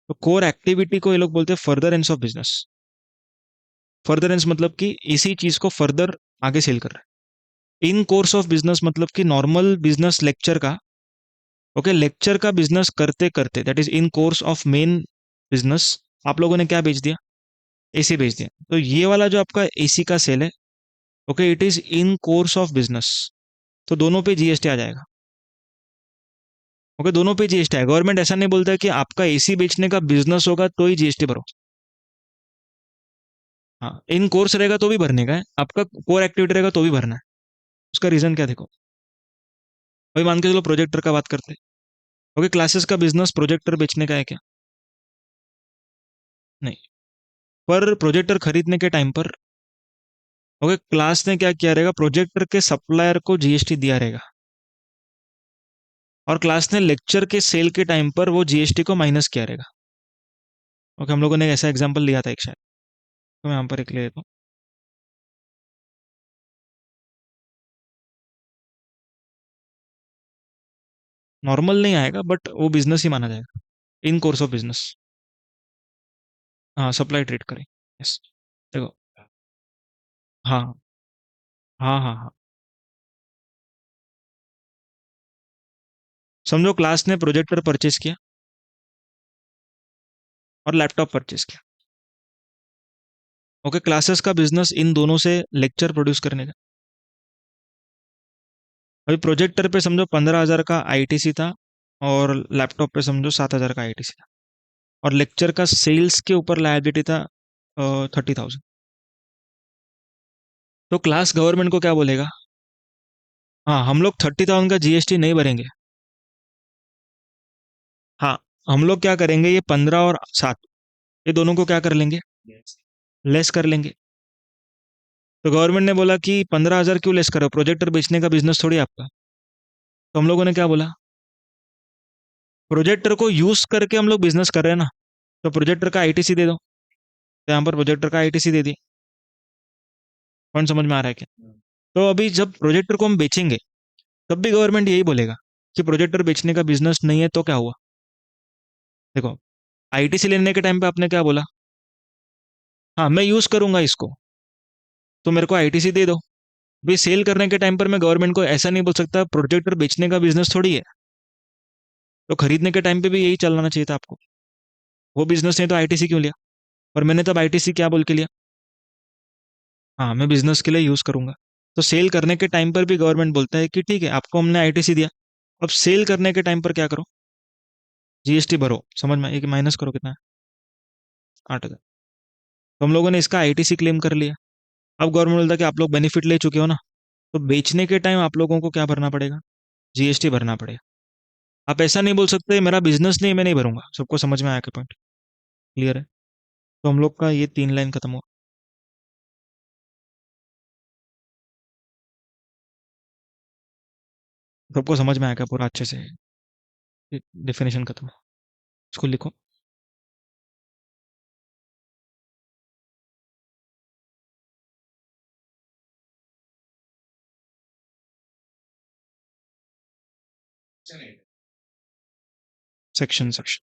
तो कोर एक्टिविटी को ये लोग बोलते हैं फर्दरेंस ऑफ बिजनेस। फर्दरेंस मतलब कि इसी चीज को फर्दर आगे सेल कर रहा है। इन कोर्स ऑफ बिजनेस मतलब कि नॉर्मल बिजनेस लेक्चर का, ओके, लेक्चर का बिजनेस करते करते, that is in course of main business, आप लोगों ने क्या बेच दिया? एसी बेच दिया। तो ये वाला जो आपका एसी का सेल है, okay, it is in course of business. तो दोनों पे जीएसटी आ जाएगा। ओके, दोनों पे जीएसटी है। गवर्नमेंट ऐसा नहीं बोलता है कि आपका एसी बेचने का बिजनेस होगा तो ही जीएसटी भरो। हाँ, इन कोर्स रहेगा तो भी भरने का है, आपका कोर एक्टिविटी रहेगा तो भी भरना है। उसका रीजन क्या देखो, अभी मान के चलो प्रोजेक्टर का बात करते हैं। ओके, क्लासेस का बिजनेस प्रोजेक्टर बेचने का है क्या? नहीं। पर प्रोजेक्टर खरीदने के टाइम पर, ओके, क्लास ने क्या किया रहेगा, प्रोजेक्टर के सप्लायर को जीएसटी दिया रहेगा, और क्लास ने लेक्चर के सेल के टाइम पर वो जीएसटी को माइनस किया रहेगा। ओके, हम लोगों ने ऐसा एग्जांपल लिया था एक शायद। तो मैं यहाँ पर एक ले लेता हूँ। नॉर्मल नहीं आएगा बट वो बिजनेस ही माना जाएगा, इन कोर्स ऑफ बिजनेस। हाँ, सप्लाई ट्रेड करें। यस। देखो। हाँ, हाँ, हाँ, हाँ। समझो क्लास ने प्रोजेक्टर परचेज किया और लैपटॉप परचेज किया। ओके, क्लासेस का बिजनेस इन दोनों से लेक्चर प्रोड्यूस करने का। अभी प्रोजेक्टर पे समझो 15,000 का आईटीसी था, और लैपटॉप पे समझो 7,000 का आईटीसी था, और लेक्चर का सेल्स के ऊपर लायबिलिटी था 30,000। तो क्लास गवर्नमेंट को क्या बोलेगा? हाँ, हम लोग 30,000 का जीएसटी नहीं भरेंगे। हाँ, हम लोग क्या करेंगे, ये 15 और 7, ये दोनों को क्या कर लेंगे? लेस कर लेंगे। तो गवर्नमेंट ने बोला कि 15,000 क्यों लेस करो, प्रोजेक्टर बेचने का बिजनेस थोड़ी आपका। तो हम लोगों ने क्या बोला? प्रोजेक्टर को यूज करके हम लोग बिजनेस कर रहे हैं ना, तो प्रोजेक्टर का आईटीसी दे दो। तो यहाँ पर प्रोजेक्टर का आईटीसी दे दी। पॉइंट समझ में आ रहा है क्या? तो अभी जब प्रोजेक्टर को हम बेचेंगे, तब भी गवर्नमेंट यही बोलेगा कि प्रोजेक्टर बेचने का बिजनेस नहीं है, तो क्या हुआ? देखो, आईटीसी लेने के टाइम पे आपने क्या बोला? हाँ, मैं यूज करूंगा इसको, तो मेरे को आईटीसी दे दो। भी सेल करने के टाइम पर मैं गवर्नमेंट को ऐसा नहीं बोल सकता प्रोजेक्टर बेचने का बिजनेस थोड़ी है। तो खरीदने के टाइम पे भी यही चलाना चाहिए था आपको। वो बिजनेस नहीं तो आईटीसी क्यों लिया? और मैंने तब आईटीसी क्या बोल के लिया? हाँ, मैं बिजनेस के लिए यूज करूंगा। तो सेल करने के टाइम पर भी गवर्नमेंट बोलता है कि ठीक है, आपको हमने आईटीसी दिया, अब सेल करने के टाइम पर क्या करो? जीएसटी भरो। समझ में, एक माइनस करो कितना है? 8,000। तो हम लोगों ने इसका आईटीसी क्लेम कर लिया। अब गवर्नमेंट बोलता है कि आप लोग बेनिफिट ले चुके हो ना, तो बेचने के टाइम आप लोगों को क्या भरना पड़ेगा? जीएसटी भरना पड़ेगा। आप ऐसा नहीं बोल सकते मेरा बिजनेस नहीं, मैं नहीं भरूंगा। सबको समझ में आया क्या पॉइंट? क्लियर है? तो हम लोग का ये 3 लाइन खत्म हुआ। सबको समझ में आया क्या पूरा अच्छे से? डेफिनेशन खत्म। इसको लिखो। Section section.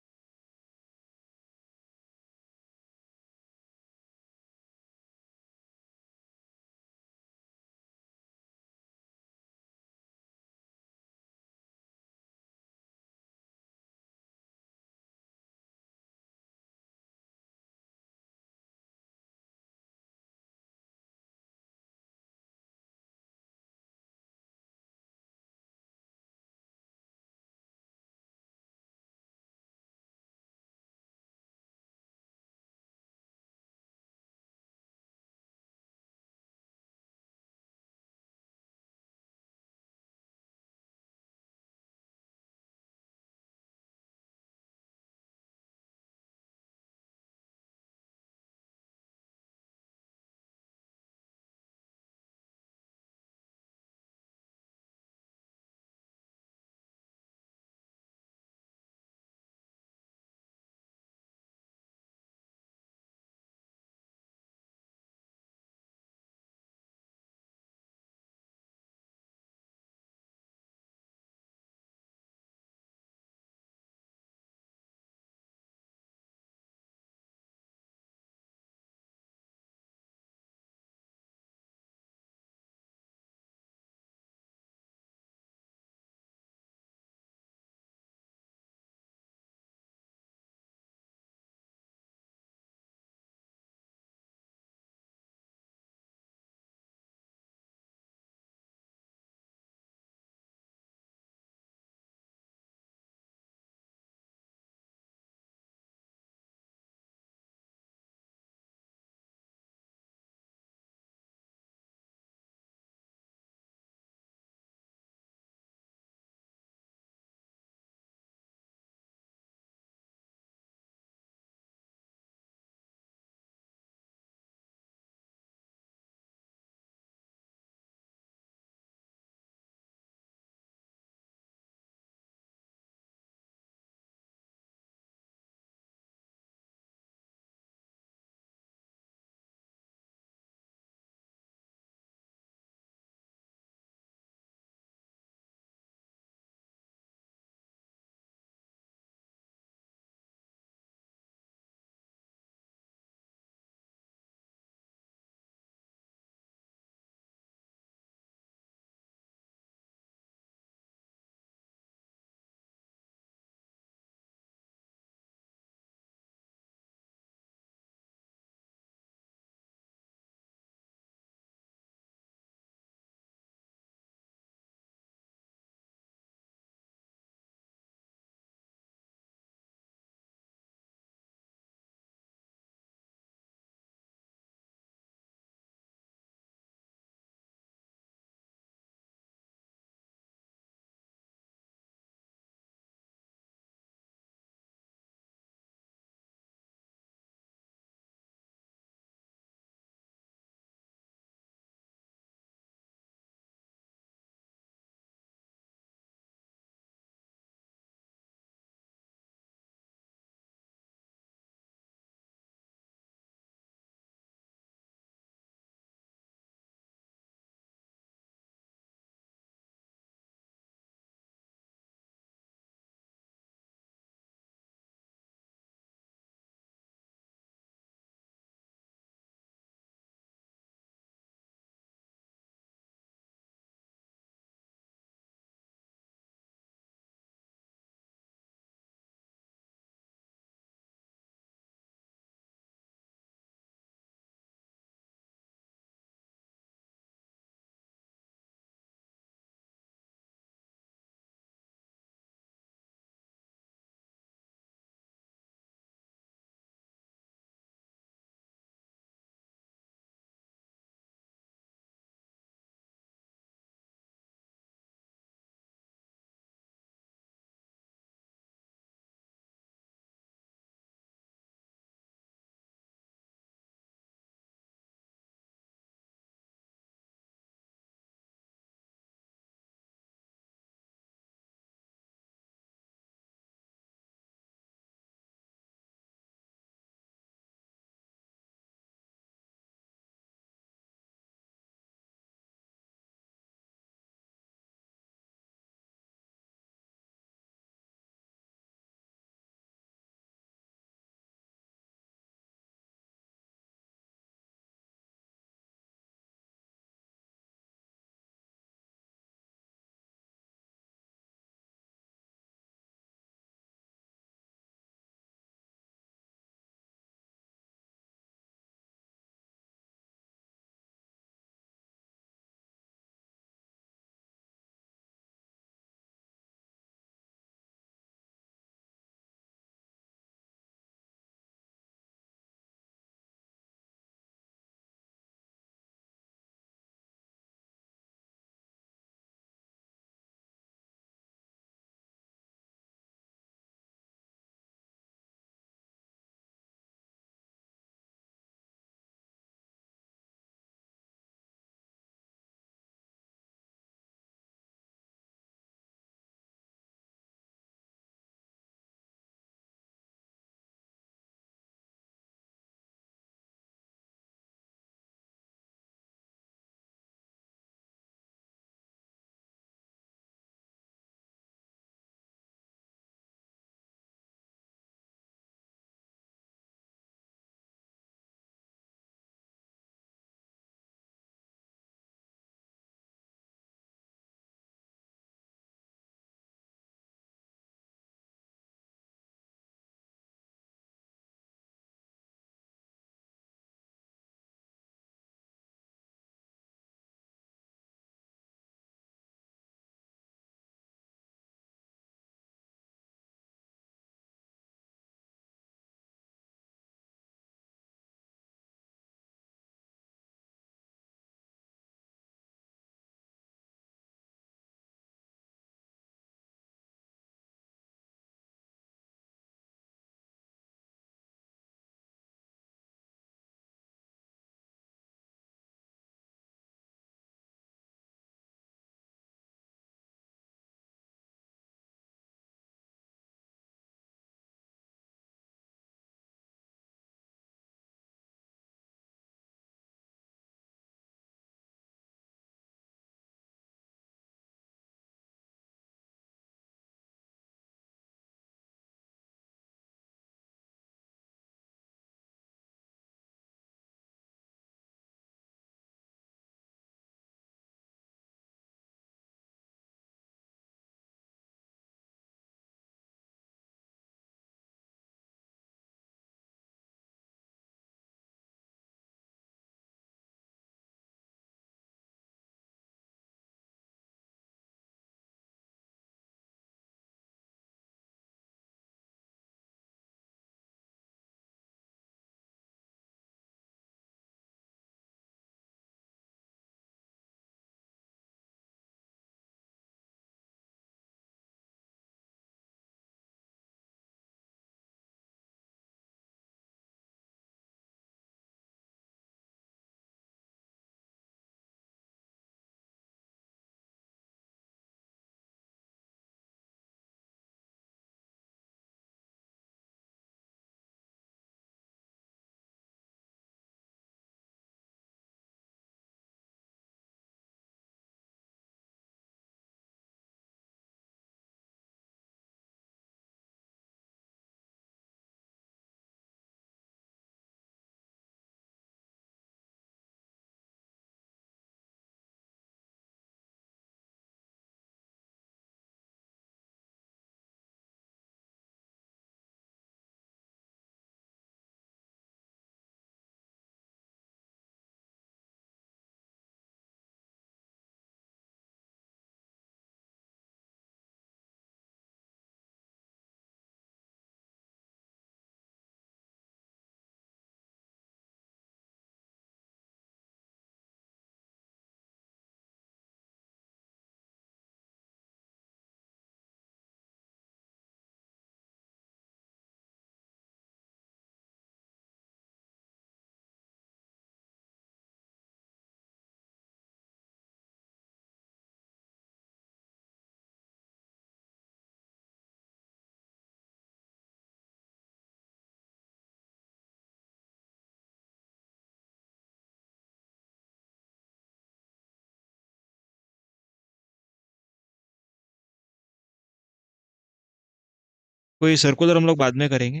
कोई सर्कुलर हम लोग बाद में करेंगे,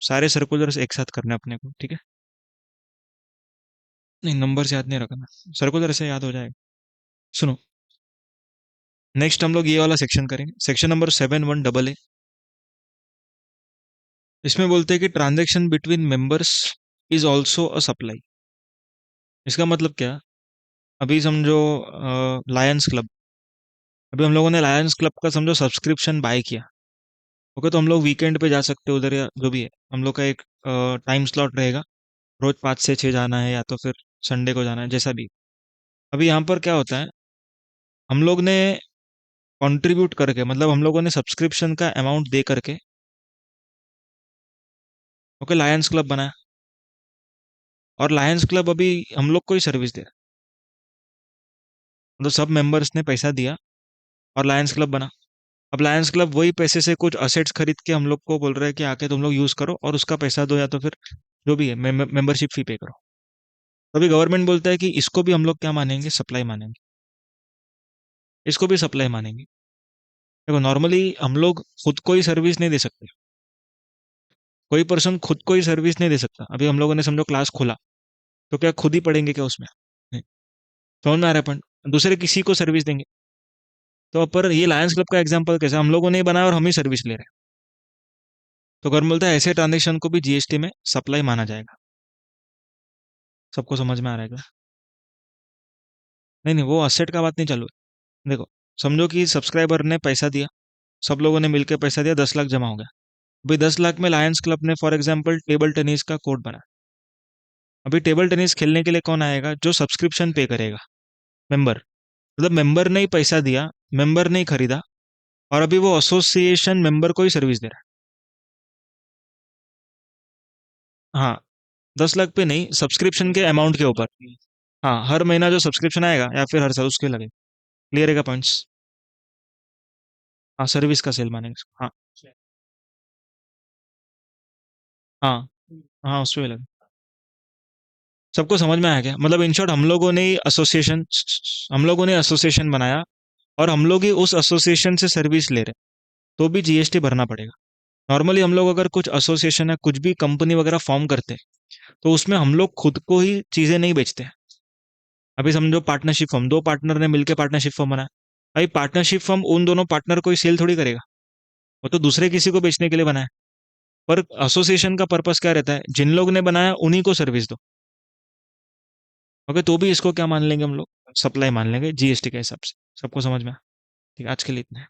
सारे सर्कुलर्स एक साथ करने अपने को, ठीक है? नहीं, नंबर्स याद नहीं रखना, सर्कुलर से याद हो जाएगा। सुनो, नेक्स्ट हम लोग ये वाला सेक्शन करेंगे, सेक्शन नंबर 71AA। इसमें बोलते हैं कि transaction between members is also a supply. इसका मतलब क्या? अभी समझो लायंस क्लब, अभी हम लोगों ने लायंस क्लब का समझो सब्सक्रिप्शन बाय किया। ओके, तो हम लोग वीकेंड पे जा सकते हैं उधर, या जो भी है हम लोग का एक टाइम स्लॉट रहेगा, रोज 5 से 6 जाना है या तो फिर संडे को जाना है, जैसा भी। अभी यहाँ पर क्या होता है, हम लोग ने कंट्रीब्यूट करके, मतलब हम लोगों ने सब्सक्रिप्शन का अमाउंट दे करके, ओके, लायंस क्लब बनाया। और लायंस क्लब अभी हम लोग को ही सर्विस दे रहा है, मतलब सब मेंबर्स ने पैसा दिया और लायंस क्लब बना। अब लायंस क्लब वही पैसे से कुछ असेट्स खरीद के हम लोग को बोल रहा है कि आके तुम लोग यूज करो और उसका पैसा दो, या तो फिर जो भी है मेंबरशिप फी पे करो। तो अभी गवर्नमेंट बोलता है कि इसको भी हम लोग क्या मानेंगे, सप्लाई मानेंगे, इसको भी सप्लाई मानेंगे। देखो, नॉर्मली हम लोग खुद को ही सर्विस नहीं दे सकते, कोई पर्सन खुद को ही सर्विस नहीं दे सकता। अभी हम लोगों ने समझो क्लास खोला, तो क्या खुद ही पढ़ेंगे क्या उसमें? नहीं। समझ में आ रहा है? अपन दूसरे किसी को सर्विस देंगे। तो पर ये लायंस क्लब का एग्जांपल कैसे, हम लोगों ने ही बनाया और हम ही सर्विस ले रहे हैं। तो गवर्नमेंट बोलता है ऐसे ट्रांजेक्शन को भी जीएसटी में सप्लाई माना जाएगा। सबको समझ में आ रहा है क्या? नहीं नहीं, वो असेट का बात नहीं चालू है। देखो, समझो कि सब्सक्राइबर ने पैसा दिया, सब लोगों ने मिलकर पैसा दिया, 10 लाख जमा हो गया। अभी 10 लाख में लायंस क्लब ने फॉर एग्जाम्पल टेबल टेनिस का कोर्ट बनाया। अभी टेबल टेनिस खेलने के लिए कौन आएगा? जो सब्सक्रिप्शन पे करेगा, मेंबर। मतलब मेंबर ने ही पैसा दिया, मेंबर ने ही खरीदा, और अभी वो एसोसिएशन मेंबर को ही सर्विस दे रहा है। हाँ, 10 लाख पे नहीं, सब्सक्रिप्शन के अमाउंट के ऊपर। हाँ, हर महीना जो सब्सक्रिप्शन आएगा या फिर हर साल उसके लगे। क्लियर है का पॉइंट्स? हाँ, सर्विस का सेल मानेंगे इसको। हाँ। हाँ। हाँ, उस पे लगे। सबको समझ में आया क्या? मतलब इन शॉर्ट, हम लोगों ने एसोसिएशन बनाया, और हम लोग ही उस एसोसिएशन से सर्विस ले रहे, तो भी जीएसटी भरना पड़ेगा। नॉर्मली हम लोग अगर कुछ एसोसिएशन है, कुछ भी कंपनी वगैरह फॉर्म करते हैं, तो उसमें हम लोग खुद को ही चीजें नहीं बेचते हैं। अभी समझो पार्टनरशिप फर्म, दो पार्टनर ने मिलकर पार्टनरशिप फर्म बनाया। अभी पार्टनरशिप फर्म उन दोनों पार्टनर को ही सेल थोड़ी करेगा, वो तो दूसरे किसी को बेचने के लिए बनाया है। पर एसोसिएशन का पर्पस क्या रहता है? जिन लोग ने बनाया उन्हीं को सर्विस दो। ओके, तो भी इसको क्या मान लेंगे हम लोग? सप्लाई मान लेंगे जीएसटी के हिसाब से। सबको समझ में आया? ठीक है, आज के लिए इतना है।